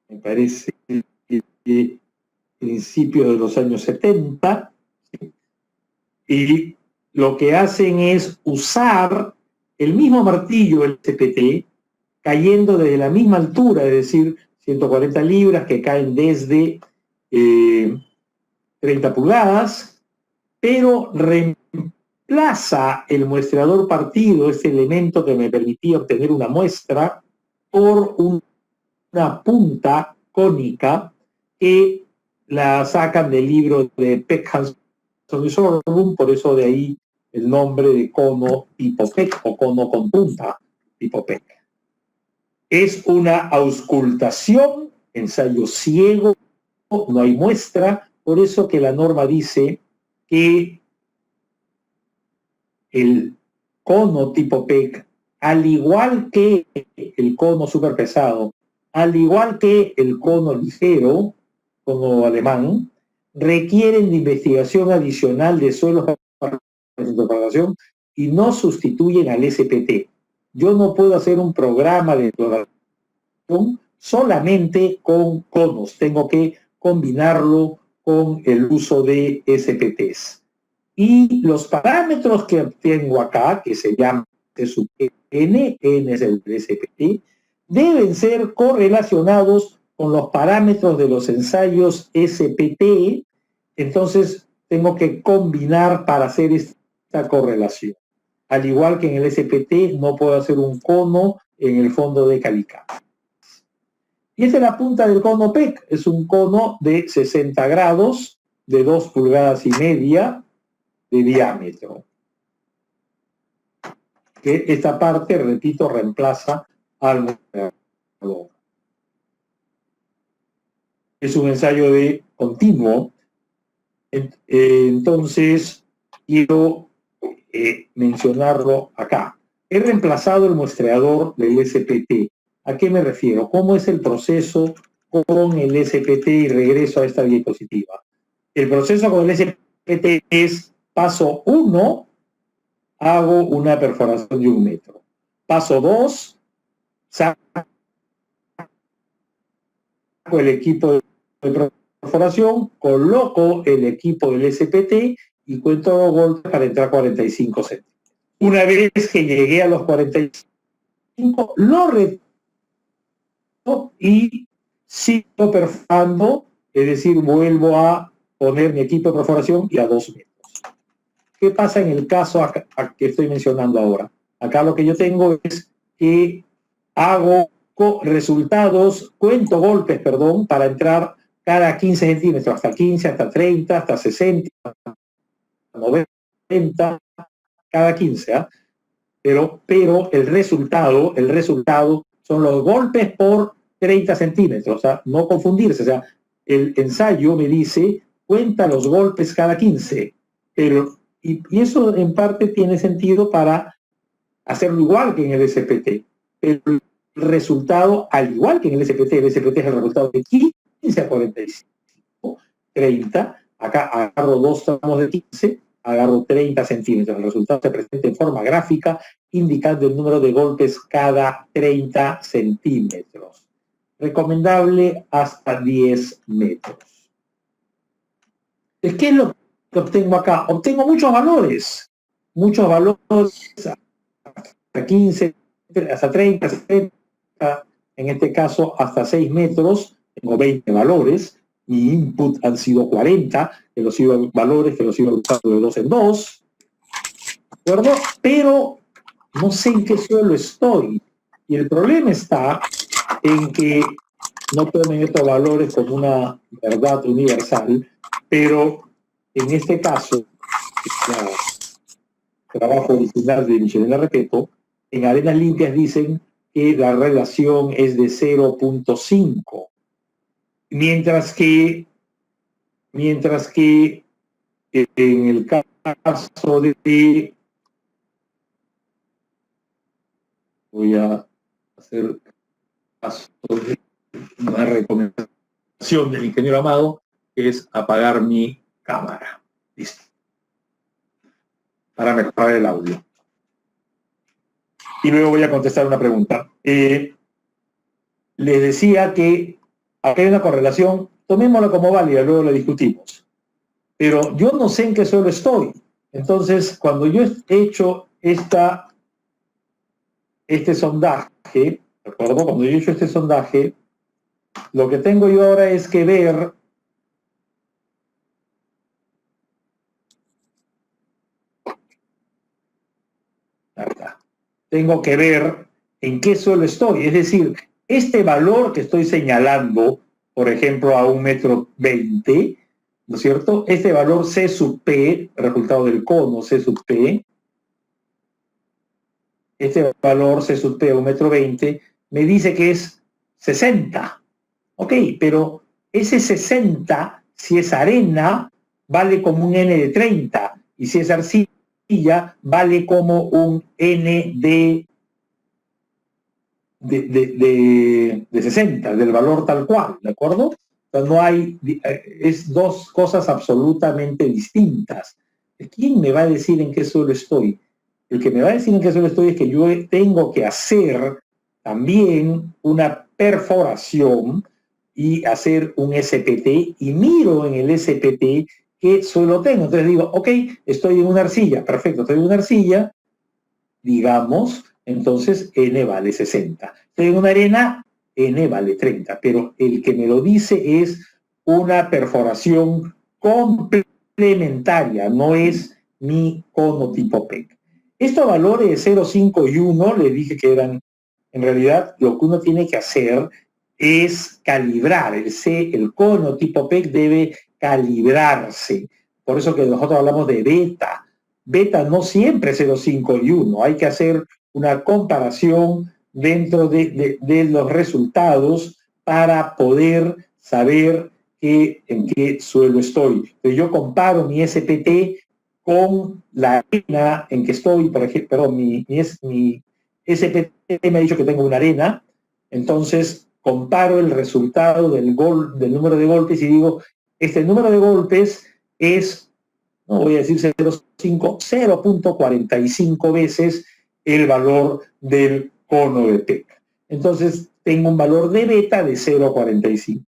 me parece, principios de los años 70, y lo que hacen es usar el mismo martillo, el CPT, cayendo desde la misma altura, es decir, 140 libras que caen desde 30 pulgadas, pero reemplaza el muestreador partido, este elemento que me permitía obtener una muestra, por una punta cónica que la sacan del libro de Peck, Hanson y Sorlund, por eso de ahí el nombre de cono tipo Peck o cono con punta tipo Peck. Es una auscultación, ensayo ciego, no hay muestra, por eso que la norma dice que el cono tipo PEC, al igual que el cono superpesado, al igual que el cono ligero, cono alemán, requieren de investigación adicional de suelos para su propagación y no sustituyen al SPT. Yo no puedo hacer un programa de exploración solamente con conos, tengo que combinarlo con el uso de SPTs. Y los parámetros que obtengo acá, que se llaman sub n, n es el SPT, deben ser correlacionados con los parámetros de los ensayos SPT. Entonces tengo que combinar para hacer esta correlación. Al igual que en el SPT, no puedo hacer un cono en el fondo de Calica. Y esta es la punta del cono PEC. Es un cono de 60 grados, de 2 pulgadas y media de diámetro. Que esta parte, repito, reemplaza al muestreador. Es un ensayo de continuo. Entonces, quiero mencionarlo acá. He reemplazado el muestreador del SPT. ¿A qué me refiero? ¿Cómo es el proceso con el SPT? Y regreso a esta diapositiva. El proceso con el SPT es paso 1, hago una perforación de 1 metro. Paso 2, saco el equipo de perforación, coloco el equipo del SPT y cuento los golpes para entrar 45 centímetros. Una vez que llegué a los 45, lo retiro y sigo perforando, es decir, vuelvo a poner mi equipo de perforación y a 2 metros. ¿Qué pasa en el caso que estoy mencionando ahora? Acá lo que yo tengo es que hago resultados, cuento golpes, perdón, para entrar cada 15 centímetros, hasta 15, hasta 30, hasta 60, hasta 90, cada 15, ¿eh? Pero el resultado son los golpes por 30 centímetros, o sea, no confundirse, o sea, el ensayo me dice, cuenta los golpes cada 15, pero, y eso en parte tiene sentido para hacerlo igual que en el SPT, pero el resultado, al igual que en el SPT es el resultado de 15 a 45, 30, acá agarro 2 tramos de 15, agarro 30 centímetros. El resultado se presenta en forma gráfica, indicando el número de golpes cada 30 centímetros. Recomendable hasta 10 metros. ¿Qué es lo que obtengo acá? Obtengo muchos valores hasta 15, hasta 30, 70, en este caso hasta 6 metros, tengo 20 valores. Mi input han sido 40, que los iba valores que los iba usando de 2 en 2, ¿de acuerdo? Pero no sé en qué suelo estoy. Y el problema está en que no tomen estos valores como una verdad universal, pero en este caso, el trabajo original de Michelena Repeto, en arenas limpias dicen que la relación es de 0.5, mientras que en el caso de, voy a hacer caso de una recomendación del ingeniero Amado, que es apagar mi cámara. Listo. Para mejorar el audio. Y luego voy a contestar una pregunta. Les decía que acá hay una correlación, tomémosla como válida, luego la discutimos. Pero yo no sé en qué suelo estoy. Entonces, cuando yo he hecho este sondaje, ¿de acuerdo? Cuando yo he hecho este sondaje, lo que tengo yo ahora es que ver tengo que ver en qué suelo estoy. Es decir, este valor que estoy señalando, por ejemplo, a 1,20 m, ¿no es cierto? Este valor C sub P, resultado del cono C sub P, este valor C sub P, 1,20 m, me dice que es 60. Ok, pero ese 60, si es arena, vale como un N de 30, y si es arcilla, vale como un N de 60, del valor tal cual, ¿de acuerdo? O sea, no hay, es dos cosas absolutamente distintas. ¿Quién me va a decir en qué suelo estoy? El que me va a decir en qué suelo estoy es que yo tengo que hacer también una perforación y hacer un SPT, y miro en el SPT qué suelo tengo. Entonces digo, ok, estoy en una arcilla, perfecto, estoy en una arcilla, digamos, entonces N vale 60. Estoy en una arena, N vale 30, pero el que me lo dice es una perforación complementaria, no es mi cono tipo PEC. Estos valores de 0, 5 y 1, le dije que eran, en realidad, lo que uno tiene que hacer es calibrar. El cono tipo PEC debe calibrarse. Por eso que nosotros hablamos de beta. Beta no siempre es 0, 5 y 1. Hay que hacer una comparación dentro de los resultados para poder saber en qué suelo estoy. Entonces yo comparo mi SPT con la arena en que estoy, por ejemplo, perdón, mi SPT me ha dicho que tengo una arena, entonces comparo el resultado del número de golpes y digo, este número de golpes es, no voy a decir 0,5, 0.45 veces el valor del cono de PEC. Entonces tengo un valor de beta de 0,45.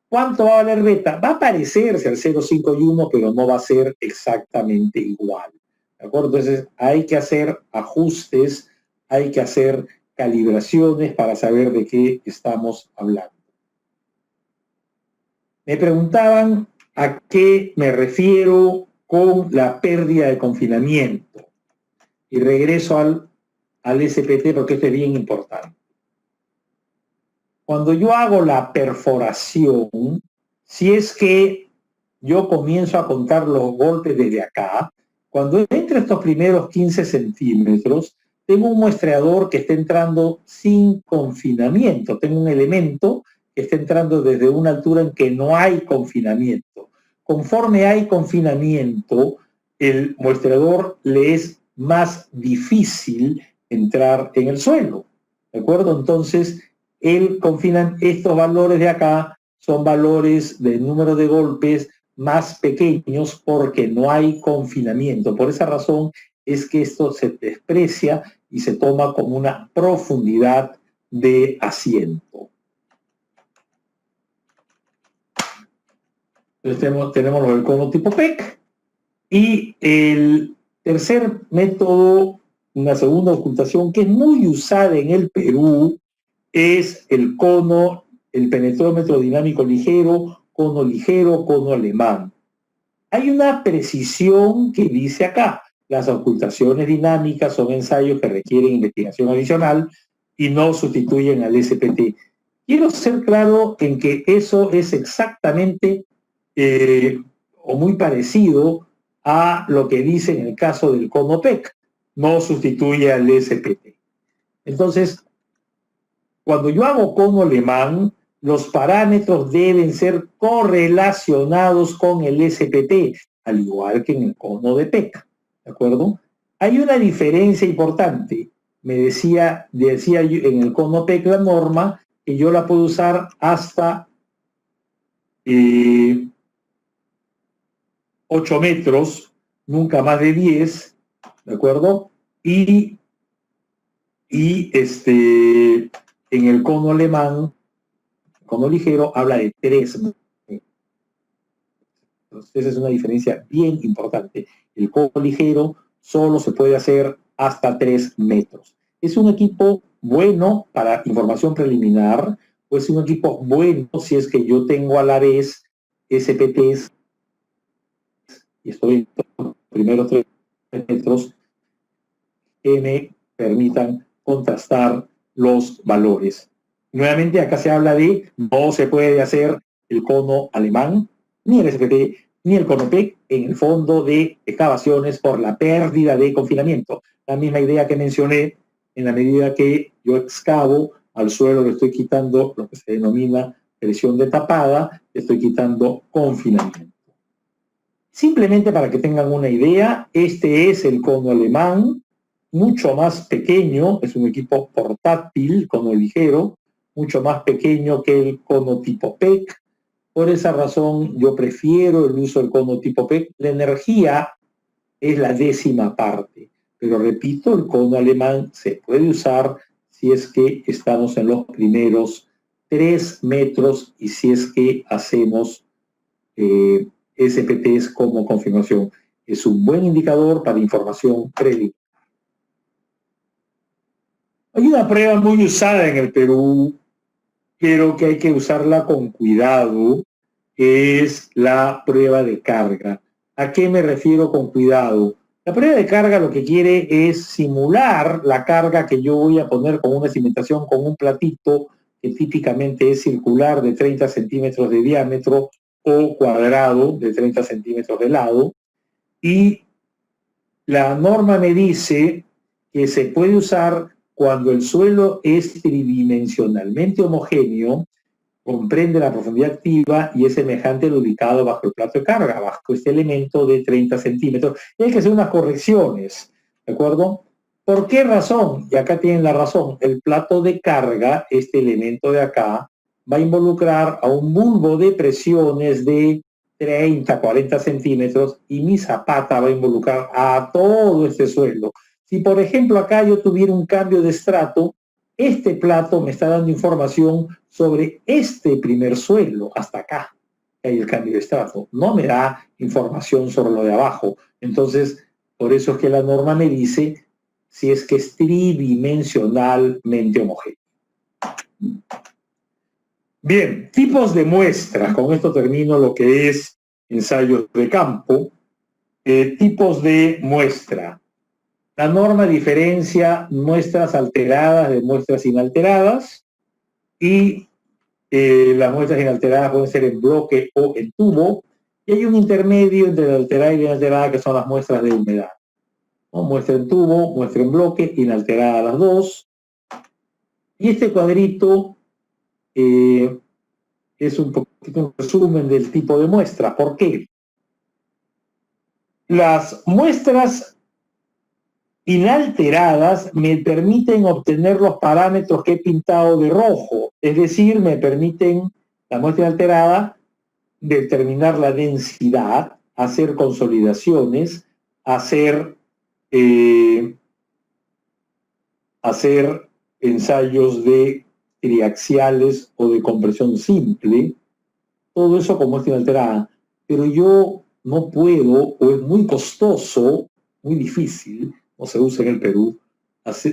¿Cuánto va a valer beta? Va a parecerse al 0, 5 y 1, pero no va a ser exactamente igual. ¿De acuerdo? Entonces hay que hacer ajustes, hay que hacer calibraciones para saber de qué estamos hablando. Me preguntaban a qué me refiero con la pérdida de confinamiento. Y regreso al SPT porque esto es bien importante. Cuando yo hago la perforación, si es que yo comienzo a contar los golpes desde acá, cuando entre estos primeros 15 centímetros, tengo un muestreador que está entrando sin confinamiento. Tengo un elemento que está entrando desde una altura en que no hay confinamiento. Conforme hay confinamiento, el muestreador le es más difícil entrar en el suelo. ¿De acuerdo? Entonces, estos valores de acá son valores de número de golpes más pequeños porque no hay confinamiento. Por esa razón es que esto se desprecia y se toma como una profundidad de asiento. Entonces tenemos el cono tipo PEC y el tercer método, una segunda ocultación que es muy usada en el Perú, es el cono, el penetrómetro dinámico ligero, cono alemán. Hay una precisión que dice acá, las ocultaciones dinámicas son ensayos que requieren investigación adicional y no sustituyen al SPT. Quiero ser claro en que eso es exactamente o muy parecido a lo que dice en el caso del cono PEC, no sustituye al SPT. Entonces, cuando yo hago cono alemán, los parámetros deben ser correlacionados con el SPT, al igual que en el cono de PEC, ¿de acuerdo? Hay una diferencia importante. me decía yo en el cono PEC la norma que yo la puedo usar hasta 8 metros, nunca más de 10, ¿de acuerdo? Y en el cono alemán, el cono ligero, habla de 3 metros. Entonces, esa es una diferencia bien importante. El cono ligero solo se puede hacer hasta 3 metros. Es un equipo bueno para información preliminar, o es un equipo bueno si es que yo tengo a la vez SPTs y estoy en los primeros 3 metros que me permitan contrastar los valores. Nuevamente, acá se habla de no se puede hacer el cono alemán, ni el SPT, ni el cono PEC en el fondo de excavaciones por la pérdida de confinamiento. La misma idea que mencioné, en la medida que yo excavo al suelo, le estoy quitando lo que se denomina presión de tapada, le estoy quitando confinamiento. Simplemente para que tengan una idea, este es el cono alemán, mucho más pequeño, es un equipo portátil, cono ligero, mucho más pequeño que el cono tipo PEC. Por esa razón yo prefiero el uso del cono tipo PEC. La energía es la 10ª parte, pero repito, el cono alemán se puede usar si es que estamos en los primeros 3 metros y si es que hacemos SPTs como confirmación. Es un buen indicador para información preliminar. Hay una prueba muy usada en el Perú, pero que hay que usarla con cuidado, que es la prueba de carga. ¿A qué me refiero con cuidado? La prueba de carga lo que quiere es simular la carga que yo voy a poner con una cimentación con un platito que típicamente es circular de 30 centímetros de diámetro o cuadrado de 30 centímetros de lado. Y la norma me dice que se puede usar cuando el suelo es tridimensionalmente homogéneo, comprende la profundidad activa y es semejante al ubicado bajo el plato de carga, bajo este elemento de 30 centímetros. Y hay que hacer unas correcciones, ¿de acuerdo? ¿Por qué razón? Y acá tienen la razón. El plato de carga, este elemento de acá, va a involucrar a un bulbo de presiones de 30, 40 centímetros y mi zapata va a involucrar a todo este suelo. Si, por ejemplo, acá yo tuviera un cambio de estrato, este plato me está dando información sobre este primer suelo, hasta acá, que hay el cambio de estrato. No me da información sobre lo de abajo. Entonces, por eso es que la norma me dice si es que es tridimensionalmente homogéneo. Bien, tipos de muestras. Con esto termino lo que es ensayos de campo. Tipos de muestra. La norma diferencia muestras alteradas de muestras inalteradas y las muestras inalteradas pueden ser en bloque o en tubo y hay un intermedio entre la alterada y la inalterada que son las muestras de humedad, ¿no? Muestra en tubo, muestra en bloque, inalterada las dos. Y este cuadrito es un poquito un resumen del tipo de muestra. ¿Por qué? Las muestras inalteradas me permiten obtener los parámetros que he pintado de rojo, es decir, me permiten, la muestra inalterada, determinar la densidad, hacer consolidaciones, hacer ensayos de triaxiales o de compresión simple, todo eso con muestra inalterada. Pero yo no puedo, o es muy costoso, muy difícil, no se usa en el Perú,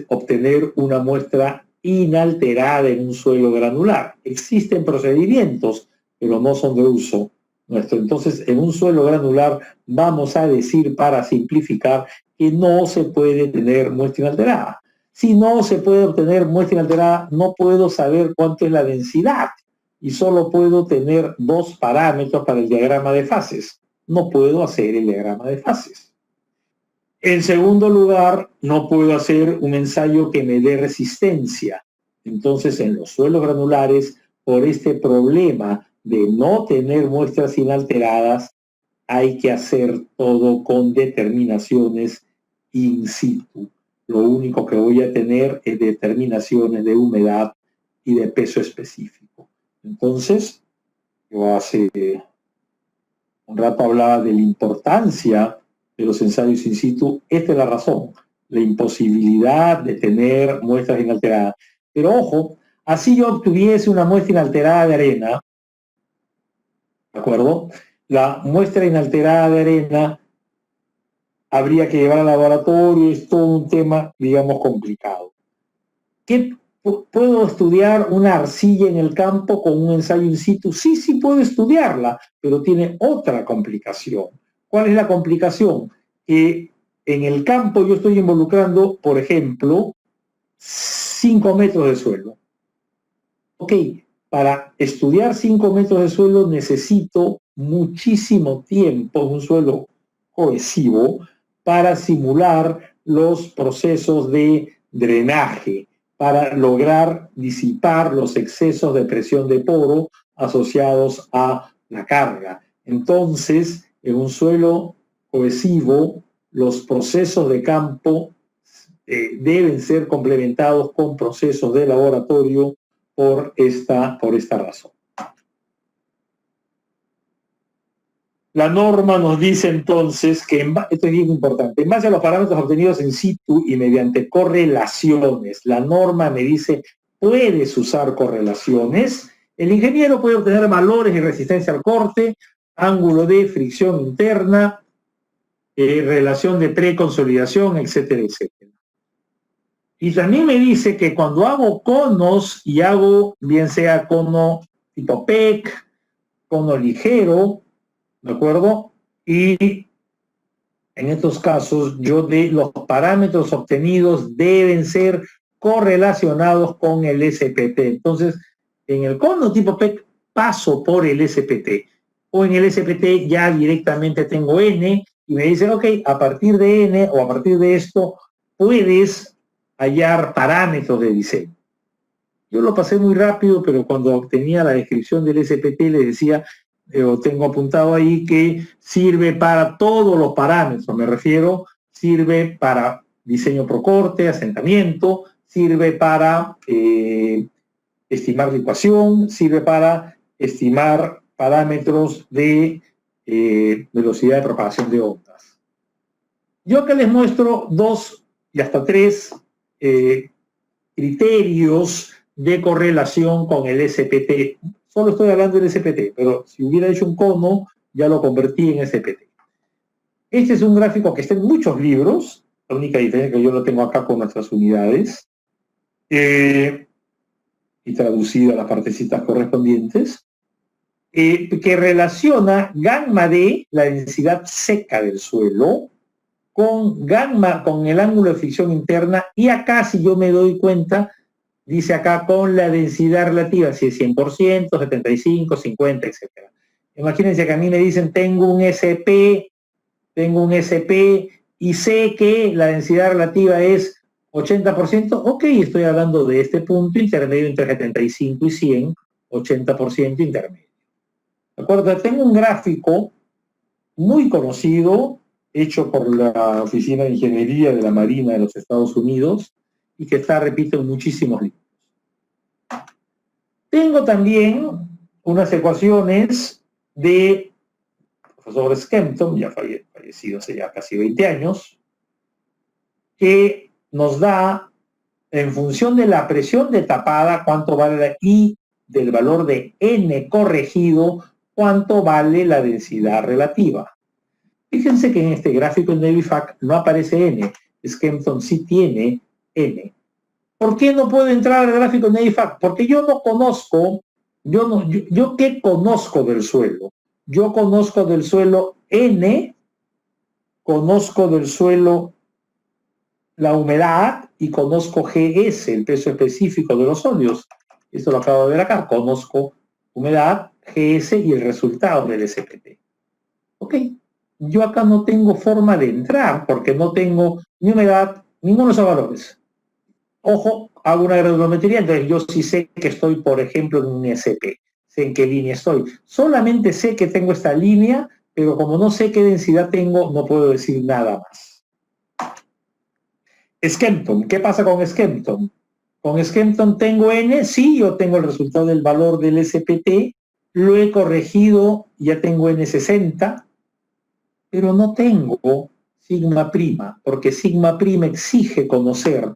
obtener una muestra inalterada en un suelo granular. Existen procedimientos, pero no son de uso nuestro. Entonces, en un suelo granular vamos a decir, para simplificar, que no se puede tener muestra inalterada. Si no se puede obtener muestra inalterada, no puedo saber cuánto es la densidad y solo puedo tener 2 parámetros para el diagrama de fases. No puedo hacer el diagrama de fases. En segundo lugar, no puedo hacer un ensayo que me dé resistencia. Entonces, en los suelos granulares, por este problema de no tener muestras inalteradas, hay que hacer todo con determinaciones in situ. lo único que voy a tener es determinaciones de humedad y de peso específico. Entonces, yo hace un rato hablaba de la importancia de los ensayos in situ. Esta es la razón, la imposibilidad de tener muestras inalteradas. Pero ojo, así yo obtuviese una muestra inalterada de arena, ¿de acuerdo? La muestra inalterada de arena habría que llevar al laboratorio, es todo un tema, digamos, complicado. ¿Qué puedo estudiar una arcilla en el campo con un ensayo in situ? Sí, sí puedo estudiarla, pero tiene otra complicación. ¿Cuál es la complicación? Que en el campo yo estoy involucrando, por ejemplo, 5 metros de suelo. Ok, para estudiar 5 metros de suelo necesito muchísimo tiempo, un suelo cohesivo, para simular los procesos de drenaje, para lograr disipar los excesos de presión de poro asociados a la carga. Entonces, en un suelo cohesivo, los procesos de campo deben ser complementados con procesos de laboratorio por esta razón. La norma nos dice entonces que, esto es bien importante, en base a los parámetros obtenidos in situ y mediante correlaciones, la norma me dice, puedes usar correlaciones, el ingeniero puede obtener valores de resistencia al corte, ángulo de fricción interna, relación de preconsolidación, etcétera, etcétera. Y también me dice que cuando hago conos y hago, bien sea cono tipo PEC, cono ligero, ¿de acuerdo? Y en estos casos, los parámetros obtenidos deben ser correlacionados con el SPT. Entonces, en el cono tipo PEC paso por el SPT. O en el SPT ya directamente tengo N y me dice, ok, a partir de N o a partir de esto puedes hallar parámetros de diseño. Yo lo pasé muy rápido, pero cuando obtenía la descripción del SPT le decía, tengo apuntado ahí que sirve para todos los parámetros, me refiero, sirve para diseño pro corte, asentamiento, sirve para estimar la ecuación, sirve para estimar parámetros de velocidad de propagación de ondas. Yo acá les muestro 2 y hasta 3 criterios de correlación con el SPT. Solo estoy hablando del SPT, pero si hubiera hecho un cono, ya lo convertí en SPT. Este es un gráfico que está en muchos libros, la única diferencia es que yo lo tengo acá con nuestras unidades, y traducido a las partecitas correspondientes, que relaciona gamma D, la densidad seca del suelo, con gamma, con el ángulo de fricción interna, y acá, si yo me doy cuenta, dice acá con la densidad relativa, si es 100%, 75, 50, etc. Imagínense que a mí me dicen, tengo un SP y sé que la densidad relativa es 80%, ok, estoy hablando de este punto intermedio entre 75 y 100, 80% intermedio. ¿De acuerdo? Tengo un gráfico muy conocido, hecho por la Oficina de Ingeniería de la Marina de los Estados Unidos, y que está, repito, en muchísimos libros. Tengo también unas ecuaciones de profesor Skempton, ya fallecido hace ya casi 20 años, que nos da, en función de la presión de tapada, cuánto vale la I del valor de N corregido, cuánto vale la densidad relativa. Fíjense que en este gráfico en Navifac no aparece N, Skempton sí tiene N. ¿Por qué no puedo entrar al gráfico en Navifac? Porque yo no conozco, yo ¿qué conozco del suelo? Yo conozco del suelo N, conozco del suelo la humedad y conozco GS, el peso específico de los óleos. Esto lo acabo de ver acá. Conozco humedad, GS y el resultado del SPT. Ok. Yo acá no tengo forma de entrar porque no tengo ni humedad, ninguno de esos valores. Ojo, hago una graduometría, entonces yo sí sé que estoy, por ejemplo, en un SP. Sé en qué línea estoy. Solamente sé que tengo esta línea, pero como no sé qué densidad tengo, no puedo decir nada más. Skempton. ¿Qué pasa con Skempton? Con Skempton tengo N, sí, yo tengo el resultado del valor del SPT, lo he corregido, ya tengo N60, pero no tengo sigma prima, porque sigma prima exige conocer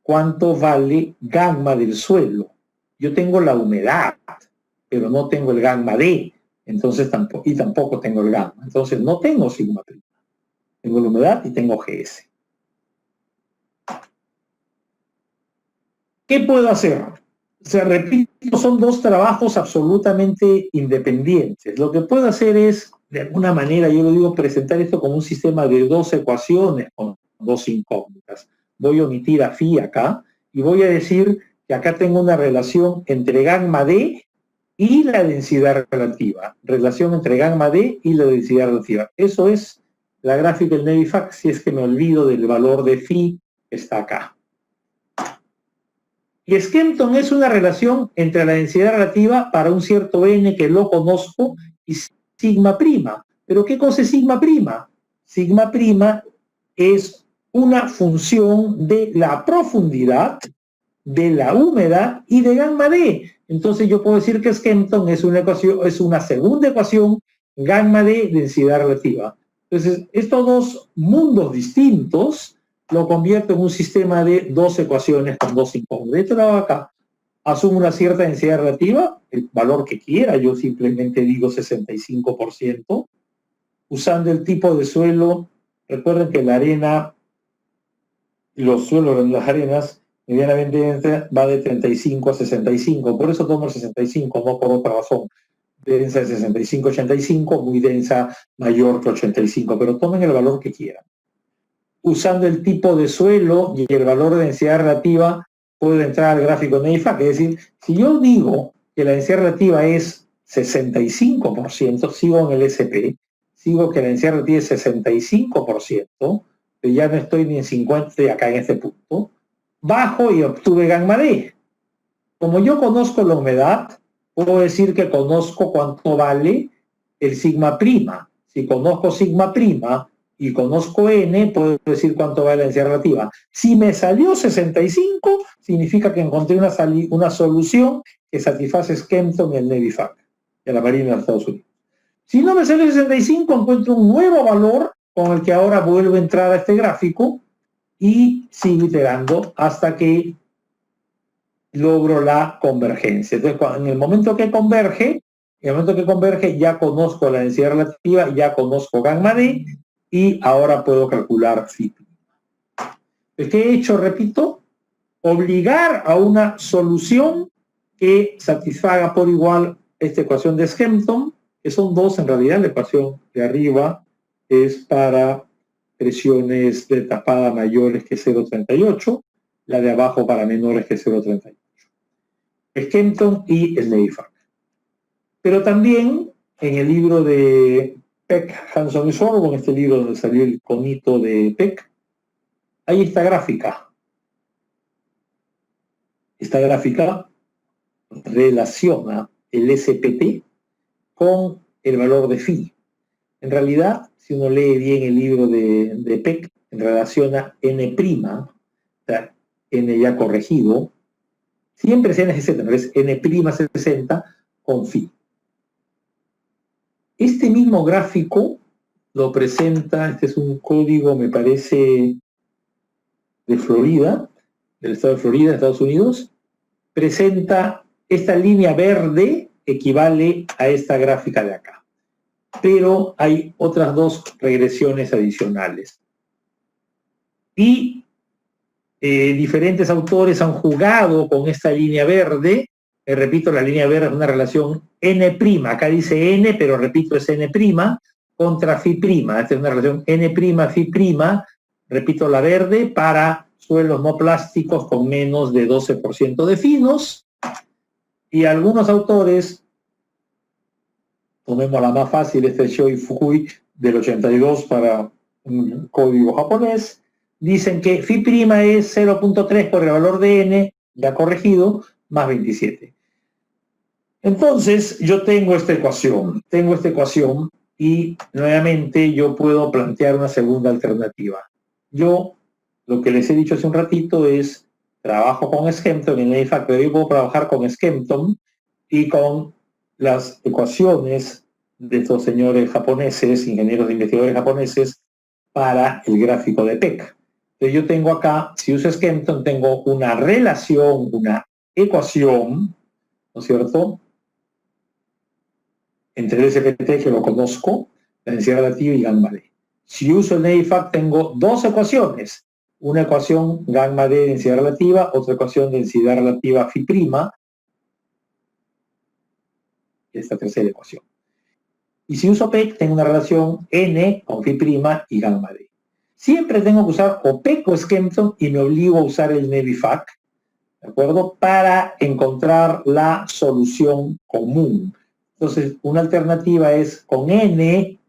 cuánto vale gamma del suelo. Yo tengo la humedad, pero no tengo el gamma D, entonces tampoco tengo el gamma. Entonces no tengo sigma prima. Tengo la humedad y tengo GS. ¿Qué puedo hacer? O sea, repito, son dos trabajos absolutamente independientes. Lo que puedo hacer es, de alguna manera, yo lo digo, presentar esto como un sistema de dos ecuaciones con dos incógnitas. Voy a omitir a phi acá y voy a decir que acá tengo una relación entre gamma D y la densidad relativa. Relación entre gamma D y la densidad relativa. Eso es la gráfica del Navifact, si es que me olvido del valor de phi que está acá. Y Skempton es una relación entre la densidad relativa para un cierto n que lo conozco y sigma prima. ¿Pero qué cosa es sigma prima? Sigma prima es una función de la profundidad, de la humedad y de gamma D. Entonces yo puedo decir que Skempton es una ecuación, es una segunda ecuación, gamma D, densidad relativa. Entonces, estos dos mundos distintos lo convierto en un sistema de dos ecuaciones con dos incógnitas. De hecho, acá asumo una cierta densidad relativa, el valor que quiera, yo simplemente digo 65%, usando el tipo de suelo. Recuerden que la arena, los suelos en las arenas, medianamente va de 35 a 65, por eso tomo el 65, no por otra razón. Densa de 65-85, muy densa, mayor que 85, pero tomen el valor que quieran. Usando el tipo de suelo y el valor de densidad relativa, puedo entrar al gráfico de Navifact, es decir, si yo digo que la densidad relativa es 65%, sigo en el SP, sigo que la densidad relativa es 65%, pero ya no estoy ni en 50 acá en este punto, bajo y obtuve gamma D. Como yo conozco la humedad, puedo decir que conozco cuánto vale el sigma prima. Si conozco sigma prima y conozco n, puedo decir cuánto vale la densidad relativa. Si me salió 65, significa que encontré una solución que satisface Skempton y el Navifact, de la Marina de los Estados Unidos. Si no me salió 65, encuentro un nuevo valor con el que ahora vuelvo a entrar a este gráfico y sigo iterando hasta que logro la convergencia. Entonces, en el momento que converge, ya conozco la densidad relativa, ya conozco gamma D y ahora puedo calcular phi. ¿Qué he hecho? Repito, obligar a una solución que satisfaga por igual esta ecuación de Skempton, que son dos en realidad. La ecuación de arriba es para presiones de tapada mayores que 0,38, la de abajo para menores que 0,38. Skempton y el Navifact. Pero también en el libro de Peck, Hanson y Sorbo, en este libro donde salió el conito de Peck, hay esta gráfica. Esta gráfica relaciona el SPT con el valor de phi. En realidad, si uno lee bien el libro de Peck, relaciona n', o sea, n ya corregido, siempre es n60, pero es n'60 con phi. Este mismo gráfico lo presenta, este es un código, me parece, de Florida, del estado de Florida, Estados Unidos, presenta esta línea verde, equivale a esta gráfica de acá. Pero hay otras dos regresiones adicionales. Y diferentes autores han jugado con esta línea verde. Repito, la línea verde es una relación n', acá dice n, pero repito, es n' contra phi'. Esta es una relación n', phi', repito, la verde, para suelos no plásticos con menos de 12% de finos. Y algunos autores, tomemos la más fácil, este es Shoi Fukui del 82 para un código japonés, dicen que phi' es 0.3 por el valor de n, ya corregido, más 27. Entonces, yo tengo esta ecuación y nuevamente yo puedo plantear una segunda alternativa. Yo lo que les he dicho hace un ratito es, trabajo con Skempton en NAVIFAC, pero yo puedo trabajar con Skempton y con las ecuaciones de estos señores japoneses, ingenieros de investigadores japoneses, para el gráfico de Peck. Entonces yo tengo acá, si uso Skempton, tengo una relación, una ecuación, ¿no es cierto?, entre el SPT, que lo conozco, la densidad relativa y gamma D. Si uso el NAVIFAC, tengo dos ecuaciones. Una ecuación gamma D, densidad relativa, otra ecuación densidad relativa phi prima, esta tercera ecuación. Y si uso PEC, tengo una relación N con phi prima y gamma D. Siempre tengo que usar o PEC o Skempton y me obligo a usar el NAVIFAC, ¿de acuerdo?, para encontrar la solución común. Entonces, una alternativa es con N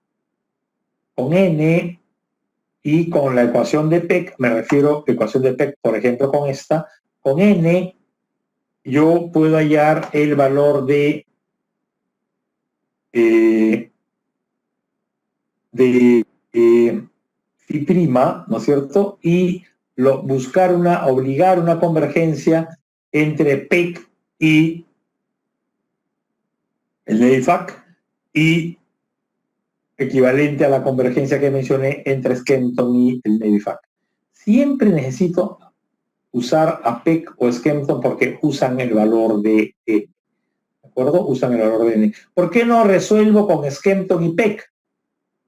y con la ecuación de Peck, me refiero a ecuación de Peck, por ejemplo, con esta, con N, yo puedo hallar el valor de phi prima, ¿no es cierto? Y obligar una convergencia entre Peck y el NAVIFAC y equivalente a la convergencia que mencioné entre Skempton y el NAVIFAC. Siempre necesito usar a Peck o Skempton porque usan el valor de N. ¿De acuerdo? Usan el valor de N. ¿Por qué no resuelvo con Skempton y Peck?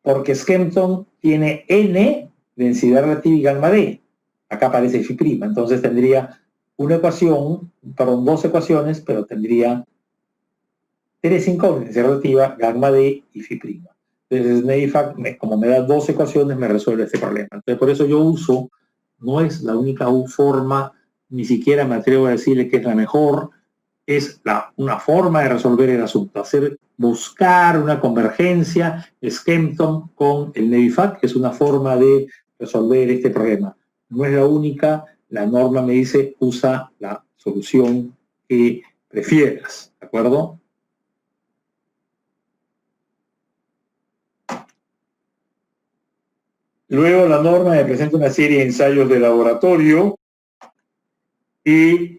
Porque Skempton tiene N, densidad relativa y gamma D. Acá aparece phi prima. Entonces tendría dos ecuaciones, pero tendría tres incógnitas, densidad relativa, gamma D y phi prima. Entonces NAVIFAC, como me da dos ecuaciones, me resuelve este problema. Entonces por eso yo uso, no es la única forma, ni siquiera me atrevo a decirle que es la mejor, es una forma de resolver el asunto, buscar una convergencia Skempton con el NAVIFAC, que es una forma de resolver este problema. No es la única, la norma me dice usa la solución que prefieras, ¿de acuerdo? Luego la norma me presenta una serie de ensayos de laboratorio y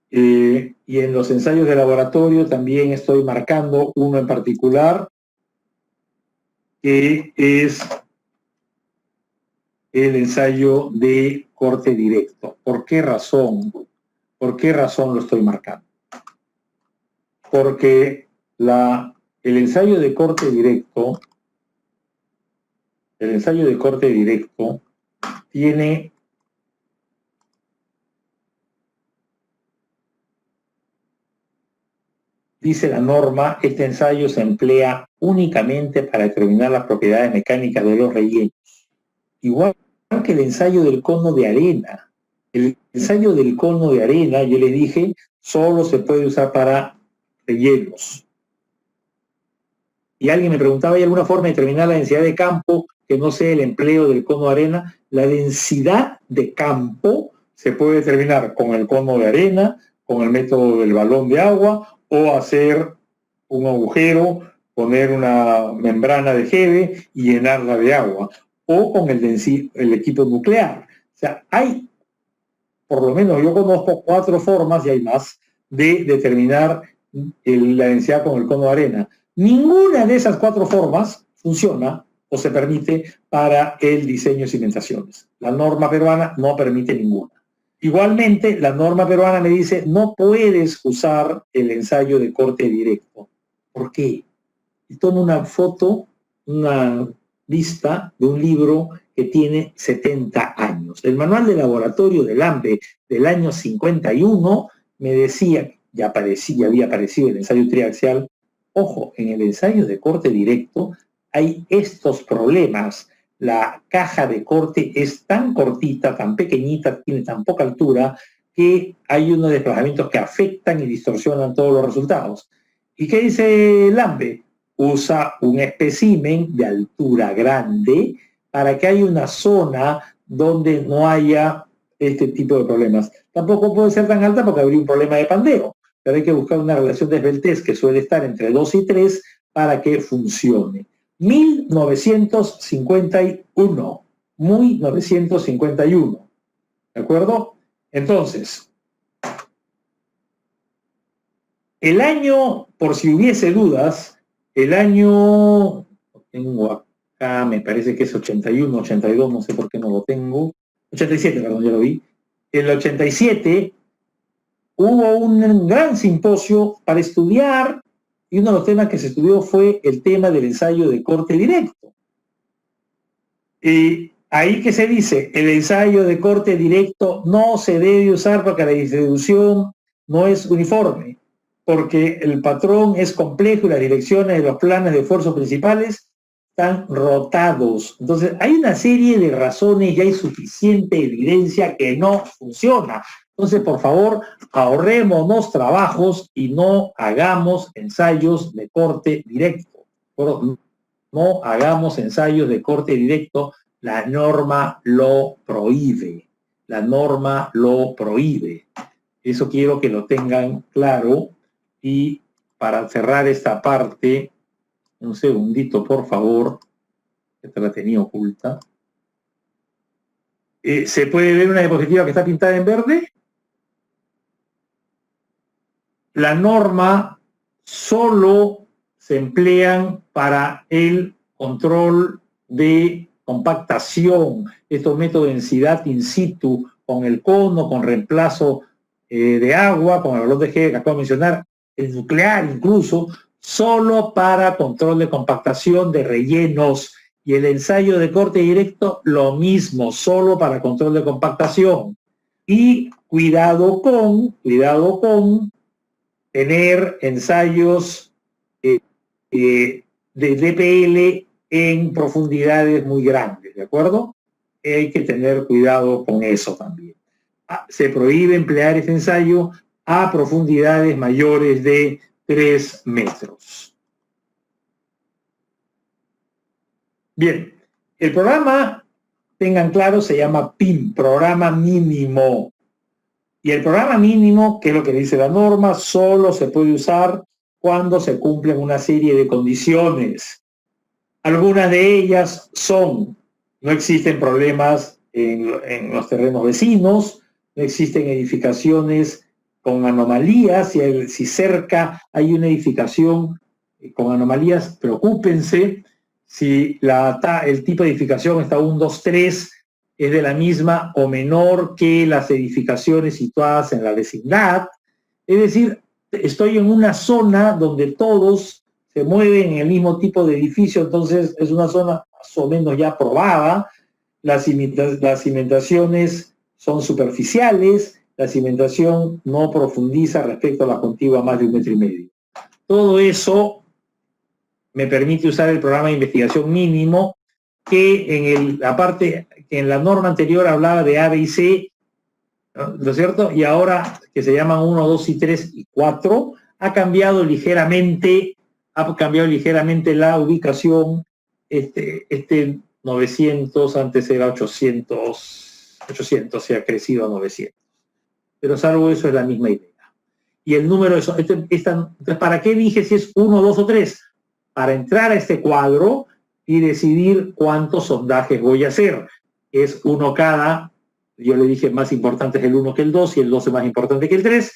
en los ensayos de laboratorio también estoy marcando uno en particular, que es el ensayo de corte directo. ¿Por qué razón? ¿Por qué razón lo estoy marcando? Porque el ensayo de corte directo tiene dice la norma, este ensayo se emplea únicamente para determinar las propiedades mecánicas de los rellenos. Igual que el ensayo del cono de arena. El ensayo del cono de arena, yo les dije, solo se puede usar para rellenos. Y alguien me preguntaba, ¿hay alguna forma de determinar la densidad de campo que no sea el empleo del cono de arena? La densidad de campo se puede determinar con el cono de arena, con el método del balón de agua, o hacer un agujero, poner una membrana de Hebe y llenarla de agua, o con el equipo nuclear. O sea, hay, por lo menos yo conozco 4 formas, y hay más, de determinar la densidad con el cono de arena. Ninguna de esas 4 formas funciona o se permite para el diseño de cimentaciones. La norma peruana no permite ninguna. Igualmente, la norma peruana me dice, no puedes usar el ensayo de corte directo. ¿Por qué? Y tomo una foto, una vista de un libro que tiene 70 años. El manual de laboratorio del AMBE del año 51 me decía, ya había aparecido el ensayo triaxial. Ojo, en el ensayo de corte directo hay estos problemas. La caja de corte es tan cortita, tan pequeñita, tiene tan poca altura, que hay unos desplazamientos que afectan y distorsionan todos los resultados. ¿Y qué dice el AMBE? Usa un espécimen de altura grande para que haya una zona donde no haya este tipo de problemas. Tampoco puede ser tan alta porque habría un problema de pandeo, pero hay que buscar una relación de esbeltez que suele estar entre 2 y 3 para que funcione. 1951. muy 951. ¿De acuerdo? Entonces, el año, por si hubiese dudas, el año, lo tengo acá, me parece que es 81, 82, no sé por qué no lo tengo, 87, perdón, ya lo vi. El 87 hubo un gran simposio para estudiar, y uno de los temas que se estudió fue el tema del ensayo de corte directo. Y ahí que se dice, el ensayo de corte directo no se debe usar porque la distribución no es uniforme, porque el patrón es complejo y las direcciones de los planes de esfuerzos principales están rotados. Entonces, hay una serie de razones y hay suficiente evidencia que no funciona. Entonces, por favor, ahorrémonos trabajos y no hagamos ensayos de corte directo. No hagamos ensayos de corte directo, la norma lo prohíbe. La norma lo prohíbe. Eso quiero que lo tengan claro. Y para cerrar esta parte, un segundito, por favor. Esta la tenía oculta. ¿Se puede ver una diapositiva que está pintada en verde? La norma solo se emplean para el control de compactación, estos métodos de densidad in situ, con el cono, con reemplazo de agua, con el valor de G que acabo de mencionar, el nuclear incluso, solo para control de compactación de rellenos. Y el ensayo de corte directo, lo mismo, solo para control de compactación. Y cuidado con tener ensayos de DPL en profundidades muy grandes, ¿de acuerdo? Hay que tener cuidado con eso también. Se prohíbe emplear este ensayo a profundidades mayores de 3 metros. Bien, el programa, tengan claro, se llama PIM, programa mínimo. Y el programa mínimo, que es lo que dice la norma, solo se puede usar cuando se cumplen una serie de condiciones. Algunas de ellas son, no existen problemas en los terrenos vecinos, no existen edificaciones con anomalías, si cerca hay una edificación con anomalías, preocúpense. Si el tipo de edificación está 1, 2, 3, es de la misma o menor que las edificaciones situadas en la vecindad. Es decir, estoy en una zona donde todos se mueven en el mismo tipo de edificio, entonces es una zona más o menos ya probada. Las cimentaciones son superficiales, la cimentación no profundiza respecto a la contigua más de 1,5 metros. Todo eso me permite usar el programa de investigación mínimo, que en la norma anterior hablaba de A, B y C, ¿no es cierto? Y ahora que se llaman 1, 2 y 3 y 4, ha cambiado ligeramente la ubicación. Este 900, antes era 800 se ha crecido a 900. Pero salvo eso es la misma idea. Y el número de entonces, ¿para qué dije si es 1, 2 o 3? Para entrar a este cuadro y decidir cuántos sondajes voy a hacer. Es uno cada, yo le dije más importante es el 1 que el 2 y el 2 es más importante que el 3.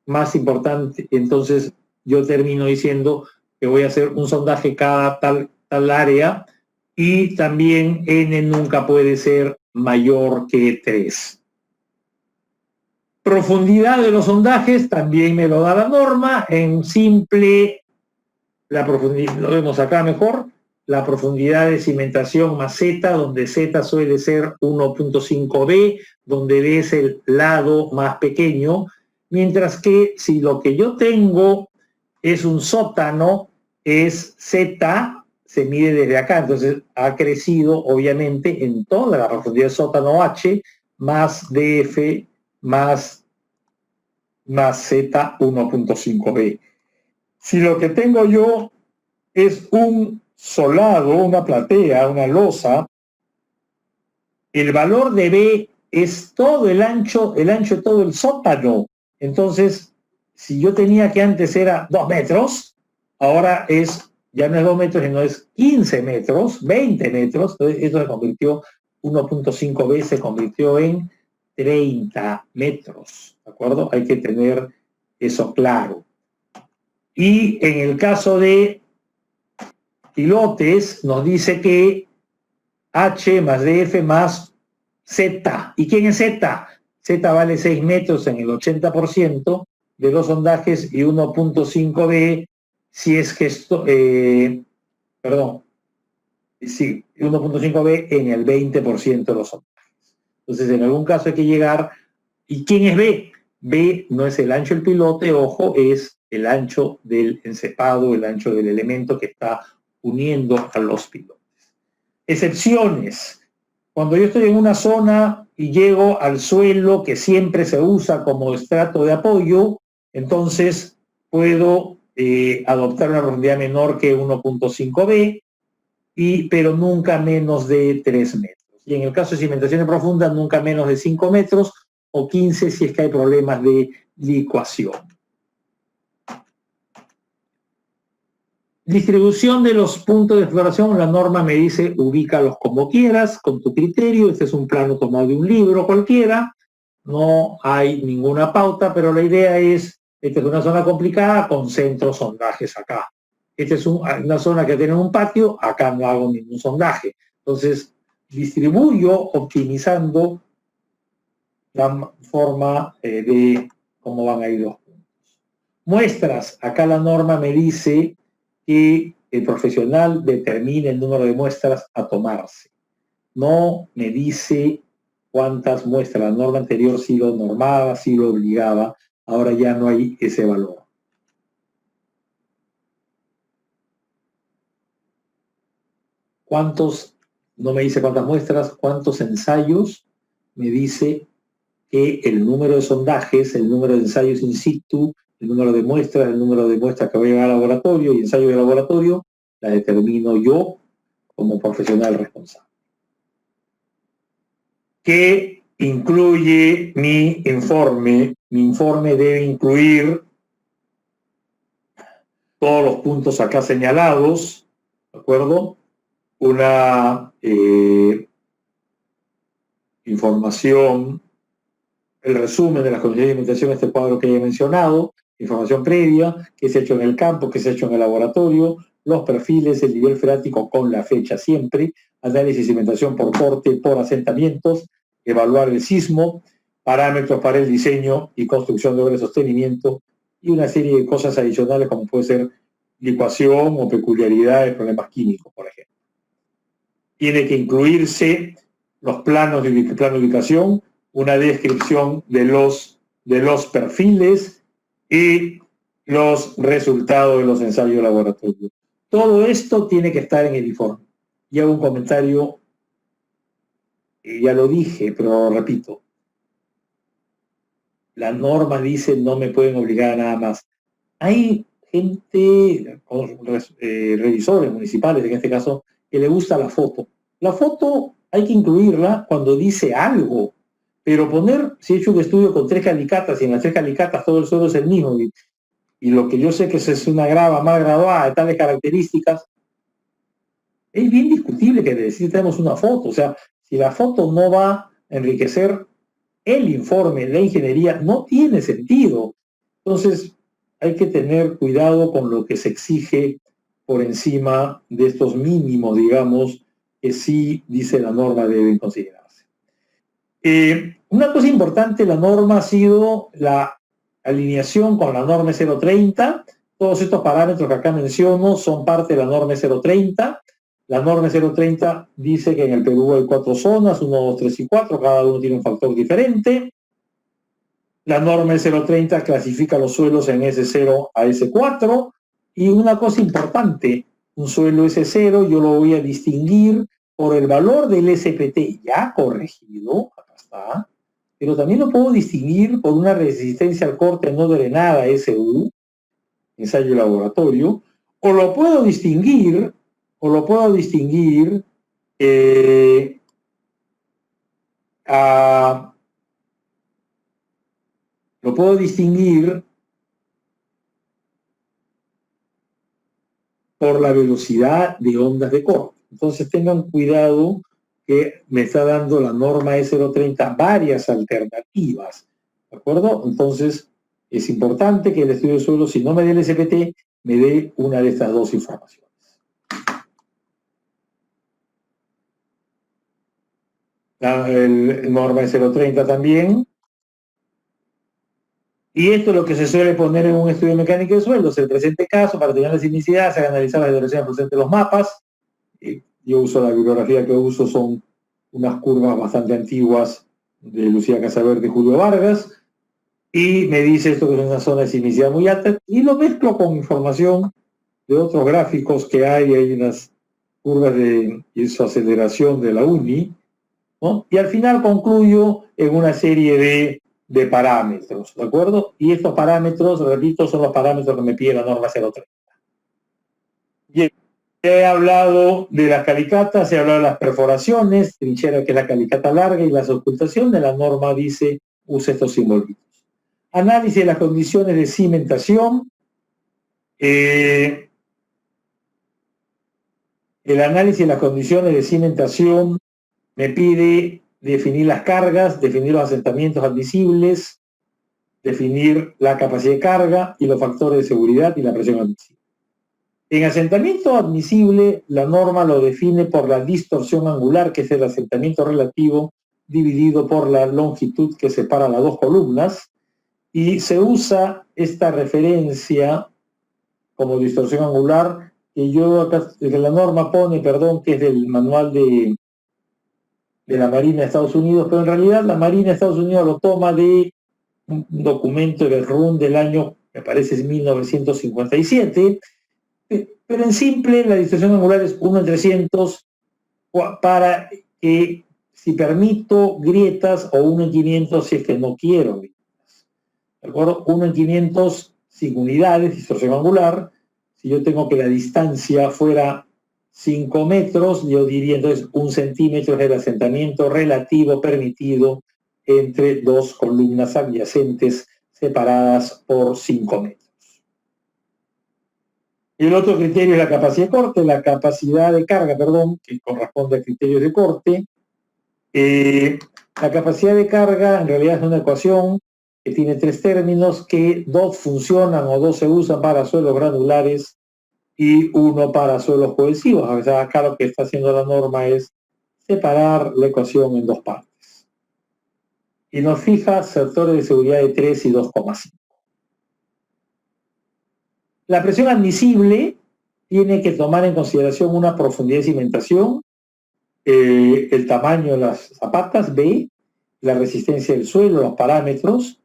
Más importante, entonces yo termino diciendo que voy a hacer un sondaje cada tal área, y también n nunca puede ser mayor que 3. Profundidad de los sondajes también me lo da la norma en simple, la profundidad, lo vemos acá mejor, la profundidad de cimentación más Z, donde Z suele ser 1.5B, donde B es el lado más pequeño, mientras que si lo que yo tengo es un sótano, es Z, se mide desde acá, entonces ha crecido obviamente en toda la profundidad de sótano H, más DF, más Z 1.5B. Si lo que tengo yo es un solado, una platea, una losa, el valor de B es todo el ancho de todo el sótano. Entonces, si yo tenía que antes era 2 metros, ahora ya no es 2 metros, sino es 15 metros, 20 metros, entonces eso se convirtió 1.5b se convirtió en 30 metros, ¿de acuerdo? Hay que tener eso claro. Y en el caso de pilotes, nos dice que H más DF más Z. ¿Y quién es Z? Z vale 6 metros en el 80% de los sondajes y 1.5B si es que esto, perdón, sí, 1.5B en el 20% de los sondajes. Entonces, en algún caso hay que llegar. ¿Y quién es B? B no es el ancho del pilote, ojo, es el ancho del encepado, el ancho del elemento que está uniendo a los pilotes. Excepciones. Cuando yo estoy en una zona y llego al suelo que siempre se usa como estrato de apoyo, entonces puedo adoptar una profundidad menor que 1.5B, pero nunca menos de 3 metros. Y en el caso de cimentaciones profundas, nunca menos de 5 metros o 15 si es que hay problemas de licuación. Distribución de los puntos de exploración, la norma me dice ubícalos como quieras, con tu criterio. Este es un plano tomado de un libro cualquiera, no hay ninguna pauta, pero la idea es, esta es una zona complicada con centros sondajes acá. Esta es una zona que tiene un patio, acá no hago ningún sondaje. Entonces, distribuyo optimizando la forma de cómo van a ir los puntos. Muestras, acá la norma me dice que el profesional determine el número de muestras a tomarse. No me dice cuántas muestras. La norma anterior sí lo normaba, sí lo obligaba. Ahora ya no hay ese valor. ¿Cuántos? No me dice cuántas muestras. ¿Cuántos ensayos? Me dice que el número de sondajes, el número de ensayos in situ, el número de muestras que voy a llevar al laboratorio y ensayo de laboratorio, la determino yo como profesional responsable. ¿Qué incluye mi informe? Mi informe debe incluir todos los puntos acá señalados, ¿de acuerdo? Una información, el resumen de las condiciones de alimentación, este cuadro que he mencionado, información previa, qué se ha hecho en el campo, qué se ha hecho en el laboratorio, los perfiles, el nivel freático con la fecha siempre, análisis de cimentación por corte, por asentamientos, evaluar el sismo, parámetros para el diseño y construcción de obras de sostenimiento y una serie de cosas adicionales como puede ser licuación o peculiaridades, problemas químicos, por ejemplo. Tiene que incluirse los planos de ubicación, una descripción de los perfiles y los resultados de los ensayos laboratorios. Todo esto tiene que estar en el informe. Y hago un comentario, ya lo dije, pero repito. La norma dice no me pueden obligar a nada más. Hay gente, revisores municipales en este caso, que le gusta la foto. La foto hay que incluirla cuando dice algo, pero si he hecho un estudio con 3 calicatas y en las 3 calicatas todo el suelo es el mismo y lo que yo sé que es una grava mal graduada de tales características, es bien discutible que necesitemos una foto. O sea, si la foto no va a enriquecer el informe de ingeniería, no tiene sentido. Entonces, hay que tener cuidado con lo que se exige por encima de estos mínimos, digamos, que sí dice la norma deben considerarse. Una cosa importante, la norma ha sido la alineación con la norma 030. Todos estos parámetros que acá menciono son parte de la norma 030. La norma 030 dice que en el Perú hay 4 zonas, 1, 2, 3 y 4, cada uno tiene un factor diferente. La norma 030 clasifica los suelos en S0 a S4. Y una cosa importante, un suelo S0 yo lo voy a distinguir por el valor del SPT ya corregido, acá está, pero también lo puedo distinguir por una resistencia al corte no drenada SU, ensayo laboratorio, o lo puedo distinguir por la velocidad de ondas de corte. Entonces tengan cuidado que me está dando la norma E030 varias alternativas, ¿de acuerdo? Entonces, es importante que el estudio de suelo, si no me dé el SPT, me dé una de estas dos informaciones. El norma E030 también. Y esto es lo que se suele poner en un estudio de mecánica de suelos. El presente caso, para tener la sismicidad, se analizar las direcciones presentes de los mapas. Yo uso la bibliografía que uso, son unas curvas bastante antiguas de Lucía Casaverde y Julio Vargas, y me dice esto que es una zona de sismicidad muy alta, y lo mezclo con información de otros gráficos que hay unas curvas de isoaceleración de la UNI, ¿no? Y al final concluyo en una serie de parámetros, ¿de acuerdo? Y estos parámetros, repito, son los parámetros que me pide la norma 030. Bien. He hablado de las calicatas, he hablado de las perforaciones, trinchera que es la calicata larga y las ocultaciones. La norma dice, usa estos simbolitos. Análisis de las condiciones de cimentación. El análisis de las condiciones de cimentación me pide definir las cargas, definir los asentamientos admisibles, definir la capacidad de carga y los factores de seguridad y la presión admisible. En asentamiento admisible, la norma lo define por la distorsión angular, que es el asentamiento relativo, dividido por la longitud que separa las dos columnas, y se usa esta referencia como distorsión angular, que la norma pone, que es del manual de la Marina de Estados Unidos, pero en realidad la Marina de Estados Unidos lo toma de un documento del RUN del año, me parece es 1957, pero en simple la distorsión angular es 1 en 300 para que si permito grietas, o 1 en 500 si es que no quiero grietas. ¿De acuerdo? 1 en 500 sin unidades, distorsión angular. Si yo tengo que la distancia fuera 5 metros, yo diría entonces 1 centímetro es el asentamiento relativo permitido entre dos columnas adyacentes separadas por 5 metros. Y el otro criterio es la capacidad de corte, la capacidad de carga, que corresponde a criterios de corte. La capacidad de carga en realidad es una ecuación que tiene 3 términos, que 2 funcionan o 2 se usan para suelos granulares y 1 para suelos cohesivos. O sea, acá lo que está haciendo la norma es separar la ecuación en 2 partes. Y nos fija sectores de seguridad de 3 y 2,5. La presión admisible tiene que tomar en consideración una profundidad de cimentación, el tamaño de las zapatas, B, la resistencia del suelo, los parámetros,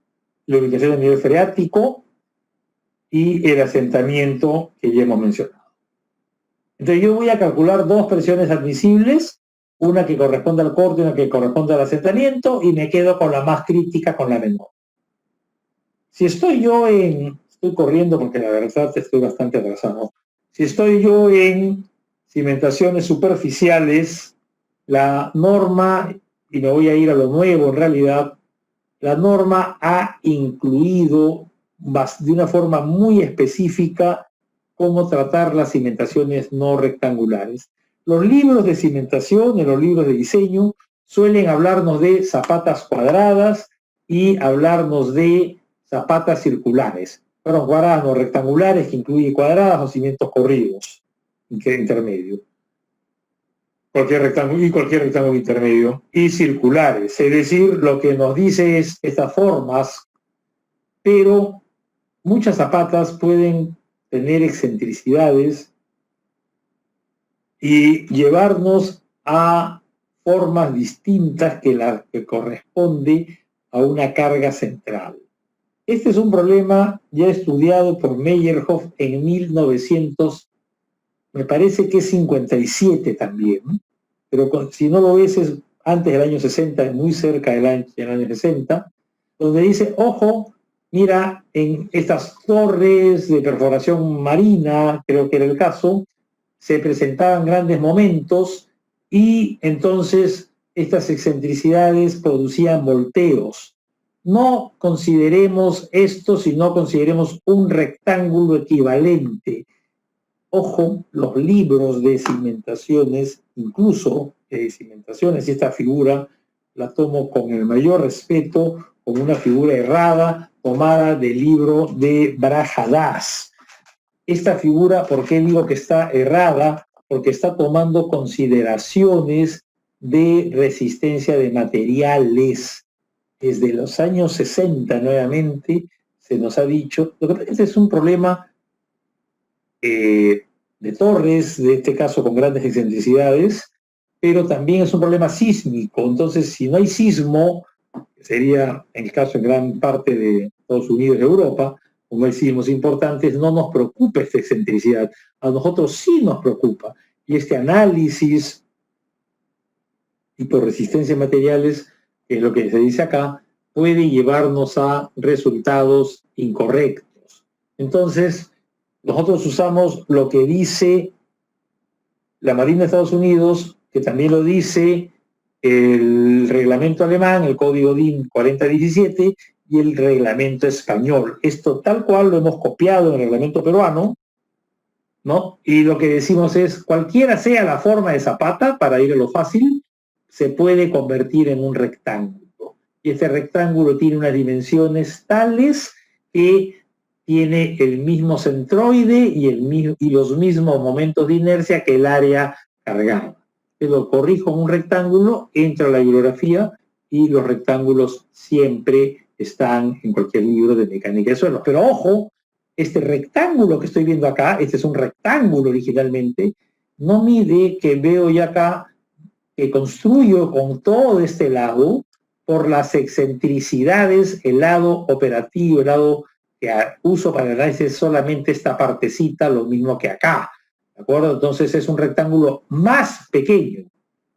la ubicación del nivel freático y el asentamiento que ya hemos mencionado. Entonces yo voy a calcular 2 presiones admisibles, una que corresponde al corte y una que corresponde al asentamiento, y me quedo con la más crítica, con la menor. Si estoy corriendo porque la verdad estoy bastante atrasado. Si estoy yo en cimentaciones superficiales, la norma, y me voy a ir a lo nuevo en realidad, la norma ha incluido de una forma muy específica cómo tratar las cimentaciones no rectangulares. Los libros de cimentación, en los libros de diseño, suelen hablarnos de zapatas cuadradas y hablarnos de zapatas circulares. Fueron cuadradas no rectangulares, que incluye cuadradas o cimientos corridos, intermedio. Cualquier rectángulo intermedio. Y circulares, es decir, lo que nos dice es estas formas, pero muchas zapatas pueden tener excentricidades y llevarnos a formas distintas que la que corresponde a una carga central. Este es un problema ya estudiado por Meyerhoff en 1900, me parece que es 57 también, pero si no lo ves es antes del año 60, es muy cerca del año 60, donde dice, ojo, mira, en estas torres de perforación marina, creo que era el caso, se presentaban grandes momentos y entonces estas excentricidades producían volteos. No consideremos esto, sino consideremos un rectángulo equivalente. Ojo, los libros de cimentaciones, incluso cimentaciones, y esta figura la tomo con el mayor respeto, como una figura errada, tomada del libro de Brajadas. Esta figura, ¿por qué digo que está errada? Porque está tomando consideraciones de resistencia de materiales. Desde los años 60, nuevamente, se nos ha dicho, lo que pasa es que este es un problema de torres, de este caso con grandes excentricidades, pero también es un problema sísmico. Entonces, si no hay sismo, que sería en el caso en gran parte de Estados Unidos y Europa, como hay sismos importantes, no nos preocupa esta excentricidad. A nosotros sí nos preocupa. Y este análisis tipo resistencia a materiales, que es lo que se dice acá, puede llevarnos a resultados incorrectos. Entonces, nosotros usamos lo que dice la Marina de Estados Unidos, que también lo dice el reglamento alemán, el código DIN 4017 y el reglamento español. Esto tal cual lo hemos copiado en el reglamento peruano, ¿no? Y lo que decimos es, cualquiera sea la forma de zapata, para ir a lo fácil, se puede convertir en un rectángulo. Y este rectángulo tiene unas dimensiones tales que tiene el mismo centroide y los mismos momentos de inercia que el área cargada. Yo lo corrijo en un rectángulo, entra a la bibliografía y los rectángulos siempre están en cualquier libro de mecánica de suelos. Pero ojo, este rectángulo que estoy viendo acá, este es un rectángulo originalmente, no mide que veo ya acá que construyo con todo este lado por las excentricidades, el lado operativo, el lado que uso para el análisis solamente esta partecita, lo mismo que acá, ¿de acuerdo? Entonces es un rectángulo más pequeño.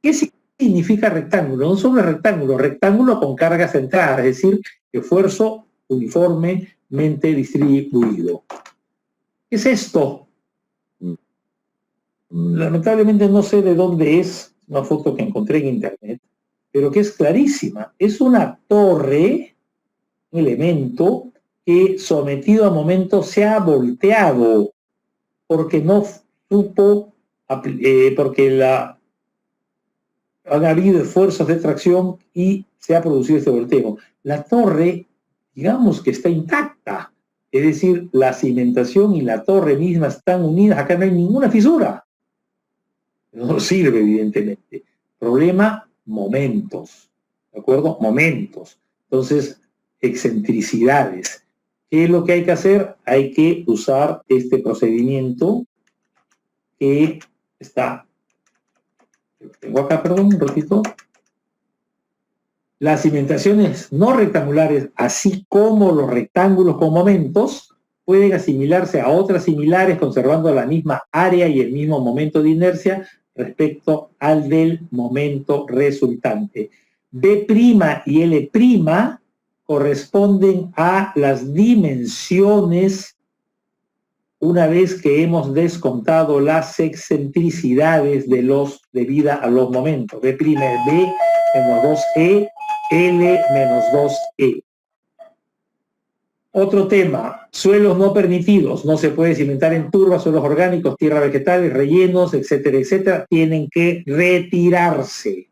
¿Qué significa rectángulo? No solo rectángulo, rectángulo con carga centrada, es decir, esfuerzo uniformemente distribuido. ¿Qué es esto? Lamentablemente no sé de dónde es, una foto que encontré en internet, pero que es clarísima. Es una torre, un elemento que sometido a momentos se ha volteado porque no supo, porque han habido esfuerzos de tracción y se ha producido este volteo. La torre, digamos que está intacta, es decir, la cimentación y la torre misma están unidas, acá no hay ninguna fisura. No sirve, evidentemente. Problema, momentos. ¿De acuerdo? Momentos. Entonces, excentricidades. ¿Qué es lo que hay que hacer? Hay que usar este procedimiento que está. Tengo acá, perdón, un ratito. Las cimentaciones no rectangulares, así como los rectángulos con momentos, pueden asimilarse a otras similares conservando la misma área y el mismo momento de inercia respecto al del momento resultante. B' y L' corresponden a las dimensiones una vez que hemos descontado las excentricidades debida a los momentos. B' es B menos 2E, L menos 2E. Otro tema, suelos no permitidos, no se puede cimentar en turba, suelos orgánicos, tierra vegetales, rellenos, etcétera, etcétera, tienen que retirarse.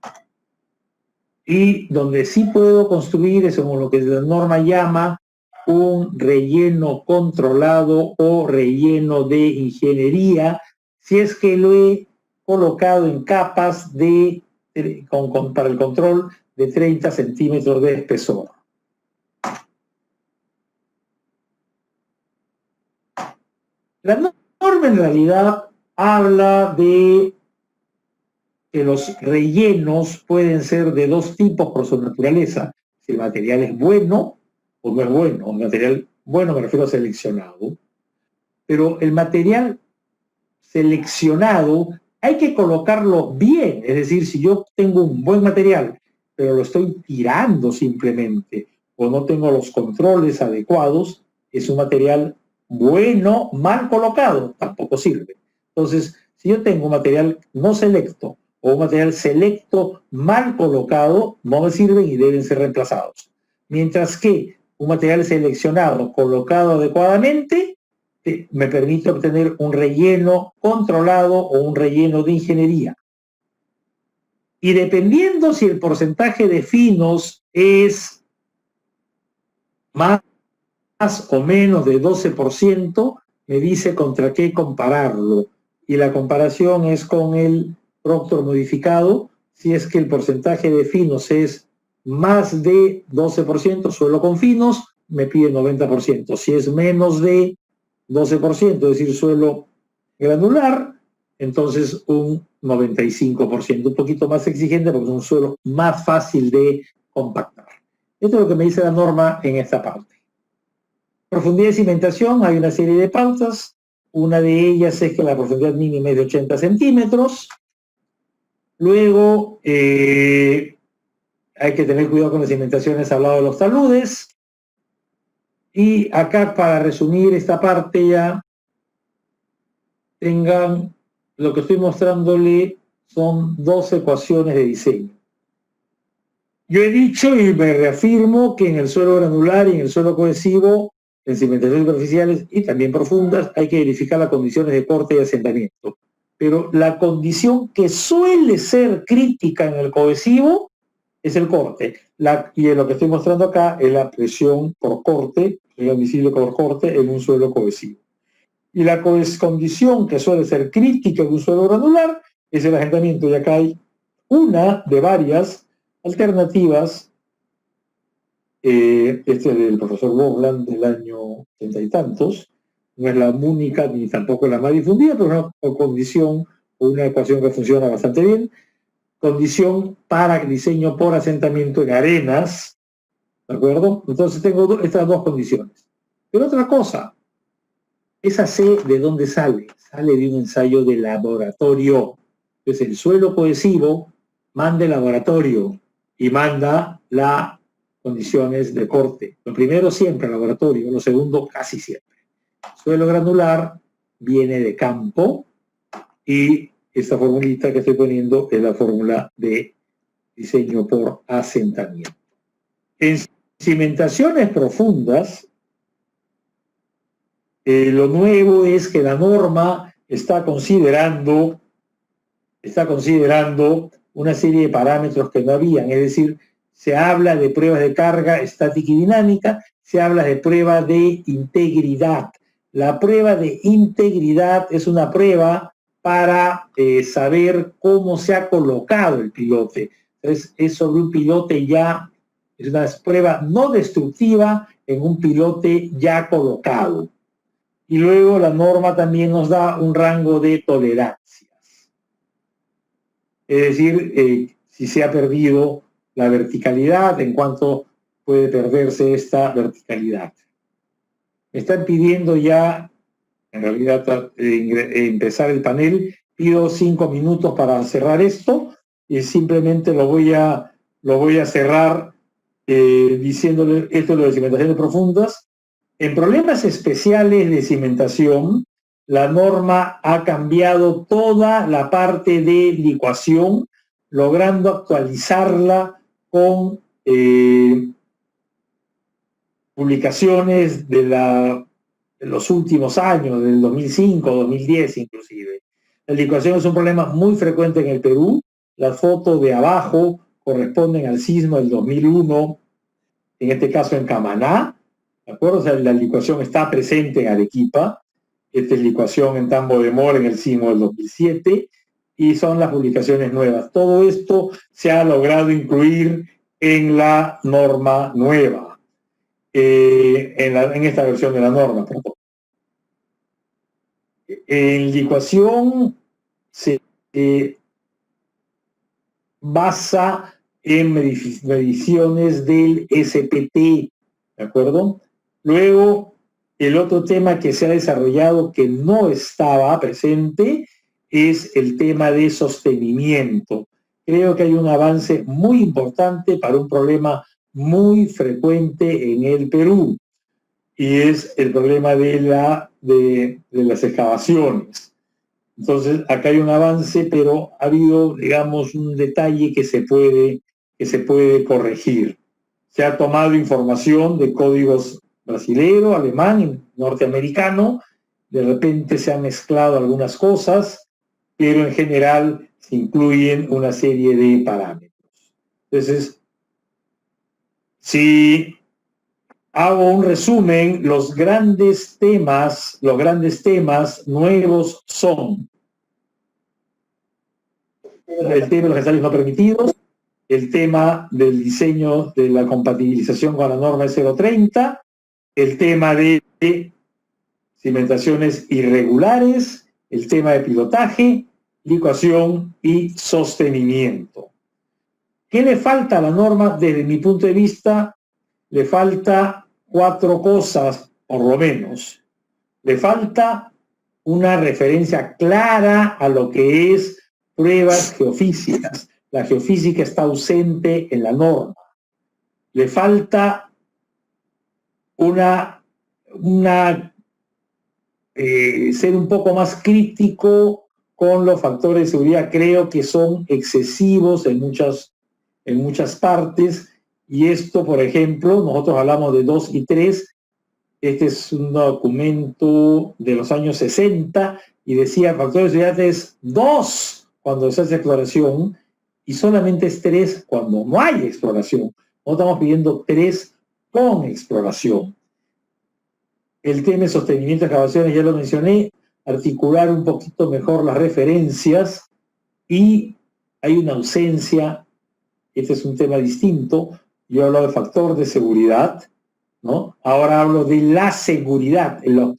Y donde sí puedo construir es como lo que la norma llama un relleno controlado o relleno de ingeniería, si es que lo he colocado en capas para el control de 30 centímetros de espesor. La norma en realidad habla de que los rellenos pueden ser de dos tipos por su naturaleza. Si el material es bueno o no es bueno. El material bueno me refiero a seleccionado. Pero el material seleccionado hay que colocarlo bien. Es decir, si yo tengo un buen material, pero lo estoy tirando simplemente, o no tengo los controles adecuados, es un material bueno, mal colocado, tampoco sirve. Entonces, si yo tengo un material no selecto o un material selecto mal colocado, no me sirven y deben ser reemplazados. Mientras que un material seleccionado, colocado adecuadamente, me permite obtener un relleno controlado o un relleno de ingeniería. Y dependiendo si el porcentaje de finos es más o menos de 12%, me dice contra qué compararlo. Y la comparación es con el Proctor modificado. Si es que el porcentaje de finos es más de 12%, suelo con finos, me pide 90%. Si es menos de 12%, es decir, suelo granular, entonces un 95%, un poquito más exigente porque es un suelo más fácil de compactar. Esto es lo que me dice la norma en esta parte. Profundidad de cimentación, hay una serie de pautas. Una de ellas es que la profundidad mínima es de 80 centímetros. Luego, hay que tener cuidado con las cimentaciones al lado de los taludes. Y acá, para resumir esta parte ya, tengan lo que estoy mostrándole son dos ecuaciones de diseño. Yo he dicho y me reafirmo que en el suelo granular y en el suelo cohesivo, en cimentaciones superficiales y también profundas, hay que verificar las condiciones de corte y asentamiento. Pero la condición que suele ser crítica en el cohesivo es el corte. Y lo que estoy mostrando acá es la presión por corte, el admisible por corte en un suelo cohesivo. Y la condición que suele ser crítica en un suelo granular es el asentamiento. Y acá hay una de varias alternativas. Este es del profesor Borland del año 30 y tantos. No es la única ni tampoco la más difundida, pero es una condición o una ecuación que funciona bastante bien. Condición para diseño por asentamiento en arenas. ¿De acuerdo? Entonces tengo estas dos condiciones. Pero otra cosa, esa C, ¿de dónde sale? Sale de un ensayo de laboratorio. Entonces el suelo cohesivo manda el laboratorio y manda las condiciones de corte. Lo primero siempre el laboratorio, lo segundo casi siempre. Suelo granular viene de campo y esta formulita que estoy poniendo es la fórmula de diseño por asentamiento. En cimentaciones profundas, lo nuevo es que la norma está considerando una serie de parámetros que no habían, es decir, se habla de pruebas de carga estática y dinámica, se habla de prueba de integridad. La prueba de integridad es una prueba para saber cómo se ha colocado el pilote. Entonces, es sobre un pilote ya, es una prueba no destructiva en un pilote ya colocado. Y luego la norma también nos da un rango de tolerancias. Es decir, si se ha perdido la verticalidad, en cuánto puede perderse esta verticalidad. Me están pidiendo ya, en realidad, empezar el panel. Pido 5 minutos para cerrar esto y simplemente lo voy a cerrar diciéndole esto de las cimentaciones profundas. En problemas especiales de cimentación, la norma ha cambiado toda la parte de licuación, logrando actualizarla con publicaciones de los últimos años, del 2005, 2010 inclusive. La licuación es un problema muy frecuente en el Perú. Las fotos de abajo corresponden al sismo del 2001, en este caso en Camaná. ¿De acuerdo? O sea, la licuación está presente en Arequipa. Esta es licuación en Tambo de Mora en el sismo del 2007 y son las publicaciones nuevas. Todo esto se ha logrado incluir en la norma nueva, en esta versión de la norma. Perdón. En licuación se basa en mediciones del SPT, ¿de acuerdo? Luego, el otro tema que se ha desarrollado que no estaba presente es el tema de sostenimiento. Creo que hay un avance muy importante para un problema muy frecuente en el Perú y es el problema de las excavaciones. Entonces, acá hay un avance, pero ha habido, digamos, un detalle que se puede corregir. Se ha tomado información de códigos brasilero, alemán y norteamericano de repente se han mezclado algunas cosas, pero en general se incluyen una serie de parámetros. Entonces, si hago un resumen, los grandes temas nuevos son el tema de los ensayos no permitidos, el tema del diseño de la compatibilización con la norma de 030, el tema de cimentaciones irregulares, el tema de pilotaje, licuación y sostenimiento. ¿Qué le falta a la norma? Desde mi punto de vista, le falta 4 cosas, por lo menos. Le falta una referencia clara a lo que es pruebas geofísicas. La geofísica está ausente en la norma. Le falta ser un poco más crítico con los factores de seguridad. Creo que son excesivos en muchas partes, y esto, por ejemplo, nosotros hablamos de 2 y 3, este es un documento de los años 60 y decía factores de seguridad es 2 cuando se hace exploración y solamente es 3 cuando no hay exploración. No estamos pidiendo 3 con exploración. El tema de sostenimiento de excavaciones ya lo mencioné, articular un poquito mejor las referencias, y hay una ausencia, este es un tema distinto. Yo hablo de factor de seguridad, ¿no? Ahora hablo de la seguridad en los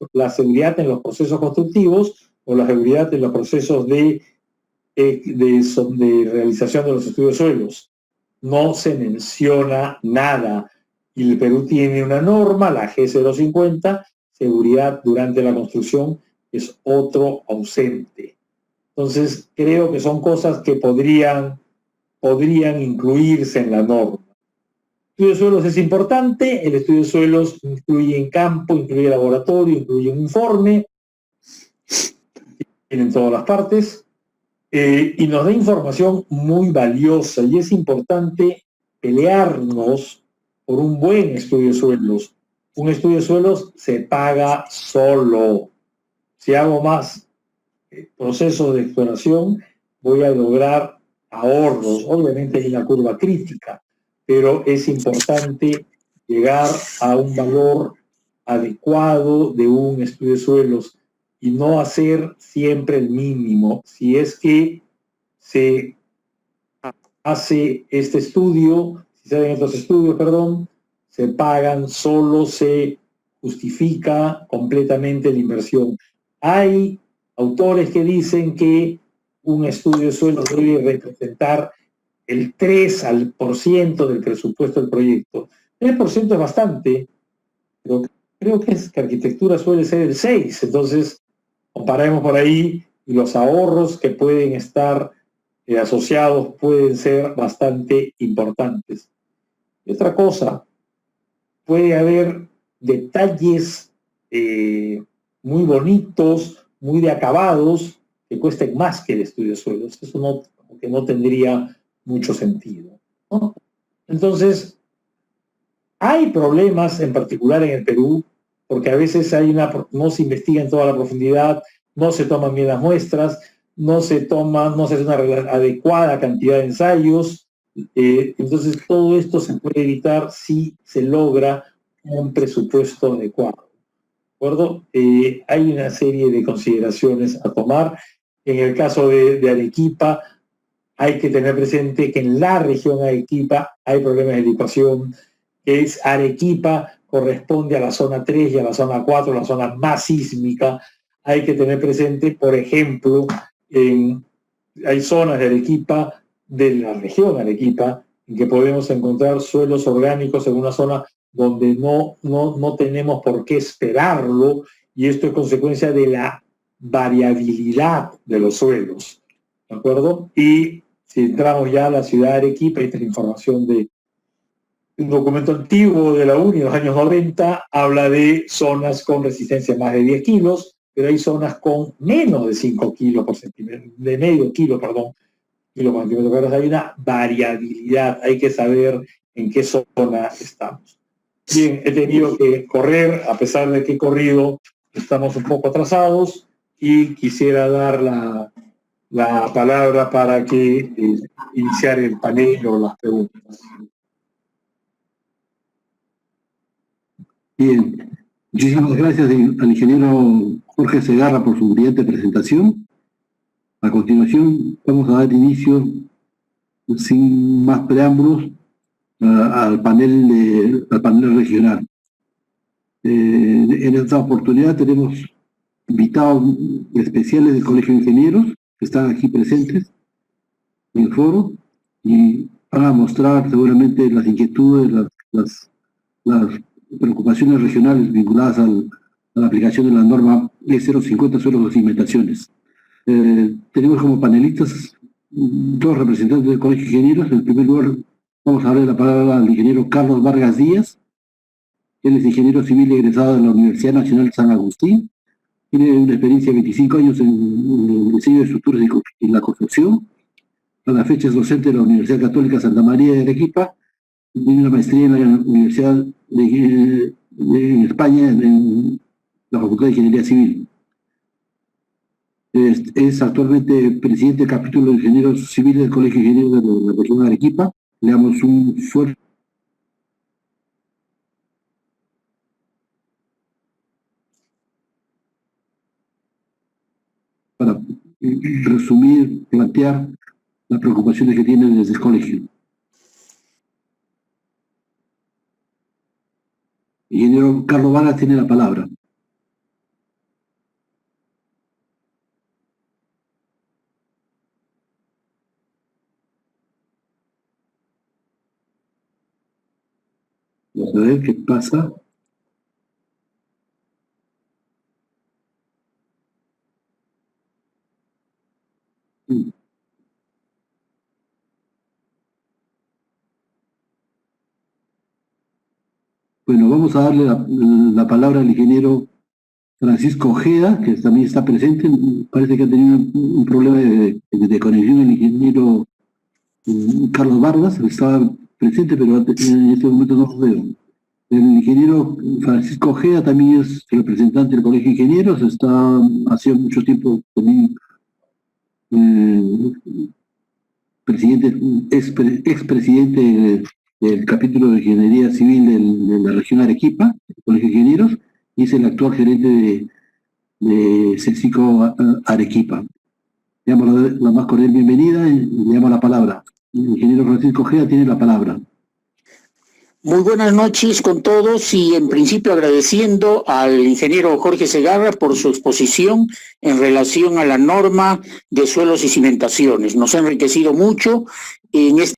procesos constructivos o la seguridad en los procesos de realización de los estudios de suelos. No se menciona nada. Y el Perú tiene una norma, la G050, seguridad durante la construcción, es otro ausente. Entonces, creo que son cosas que podrían incluirse en la norma. El estudio de suelos es importante, el estudio de suelos incluye en campo, incluye laboratorio, incluye un informe, en todas las partes, y nos da información muy valiosa, y es importante pelearnos por un buen estudio de suelos. Un estudio de suelos se paga solo. Si hago más procesos de exploración, voy a lograr ahorros. Obviamente hay una curva crítica, pero es importante llegar a un valor adecuado de un estudio de suelos y no hacer siempre el mínimo. Si es que se hace este estudio, si se hacen estos estudios, se pagan, solo se justifica completamente la inversión. Hay autores que dicen que un estudio de suelos debe representar el 3% del presupuesto del proyecto. 3% es bastante, pero creo que arquitectura suele ser el 6%. Entonces, comparemos por ahí y los ahorros que pueden estar asociados pueden ser bastante importantes. Y otra cosa, puede haber detalles muy bonitos, muy de acabados, que cuesten más que el estudio de suelos. Eso no tendría mucho sentido, ¿no? Entonces, hay problemas en particular en el Perú, porque a veces no se investiga en toda la profundidad, no se toman bien las muestras, no se hace una adecuada cantidad de ensayos. Entonces, todo esto se puede evitar si se logra un presupuesto adecuado. ¿De acuerdo? Hay una serie de consideraciones a tomar. En el caso de Arequipa, hay que tener presente que en la región Arequipa hay problemas de licuación, que Arequipa corresponde a la zona 3 y a la zona 4, la zona más sísmica. Hay que tener presente, por ejemplo, hay zonas de Arequipa, de la región Arequipa, en que podemos encontrar suelos orgánicos en una zona donde no tenemos por qué esperarlo, y esto es consecuencia de la variabilidad de los suelos. ¿De acuerdo? Y si entramos ya a la ciudad de Arequipa, esta es la información de un documento antiguo de la UNI de los años 90, habla de zonas con resistencia más de 10 kilos, pero hay zonas con menos de 5 kilos por centímetro, de medio kilo, kilo por centímetro cuadrado. Hay una variabilidad, hay que saber en qué zona estamos. Bien, he tenido que correr, a pesar de que he corrido estamos un poco atrasados y quisiera dar la palabra para que iniciar el panel o las preguntas. Bien, muchísimas gracias al ingeniero Jorge Segarra por su brillante presentación. A continuación vamos a dar inicio, sin más preámbulos, al panel regional. En esta oportunidad tenemos invitados especiales del Colegio de Ingenieros que están aquí presentes en el foro y van a mostrar seguramente las inquietudes, las preocupaciones regionales vinculadas a la aplicación de la norma E050 sobre las cimentaciones. Tenemos como panelistas dos representantes del Colegio de Ingenieros. En primer lugar, vamos a darle la palabra al ingeniero Carlos Vargas Díaz. Él es ingeniero civil egresado de la Universidad Nacional de San Agustín. Tiene una experiencia de 25 años en el diseño de estructuras y la construcción. A la fecha es docente de la Universidad Católica Santa María de Arequipa. Tiene una maestría en la Universidad de España, en la Facultad de Ingeniería Civil. Es actualmente presidente del capítulo de Ingenieros Civiles del Colegio de Ingenieros de la región de Arequipa. Le damos un fuerte para resumir, plantear las preocupaciones que tienen desde el colegio. Ingeniero Carlos Vargas tiene la palabra. Vamos a ver qué pasa. Bueno, vamos a darle la palabra al ingeniero Francisco Ojeda, que también está presente. Parece que ha tenido un problema de conexión el ingeniero Carlos Vargas. Estaba presente, pero en este momento no lo veo. El ingeniero Francisco Ojeda también es representante del Colegio de Ingenieros. Hace mucho tiempo también expresidente del capítulo de Ingeniería Civil de la región Arequipa, del Colegio de Ingenieros, y es el actual gerente de CENSICO Arequipa. Le damos la más cordial bienvenida y le damos la palabra. El ingeniero Francisco Ojeda tiene la palabra. Muy buenas noches con todos y en principio agradeciendo al ingeniero Jorge Segarra por su exposición en relación a la norma de suelos y cimentaciones. Nos ha enriquecido mucho en este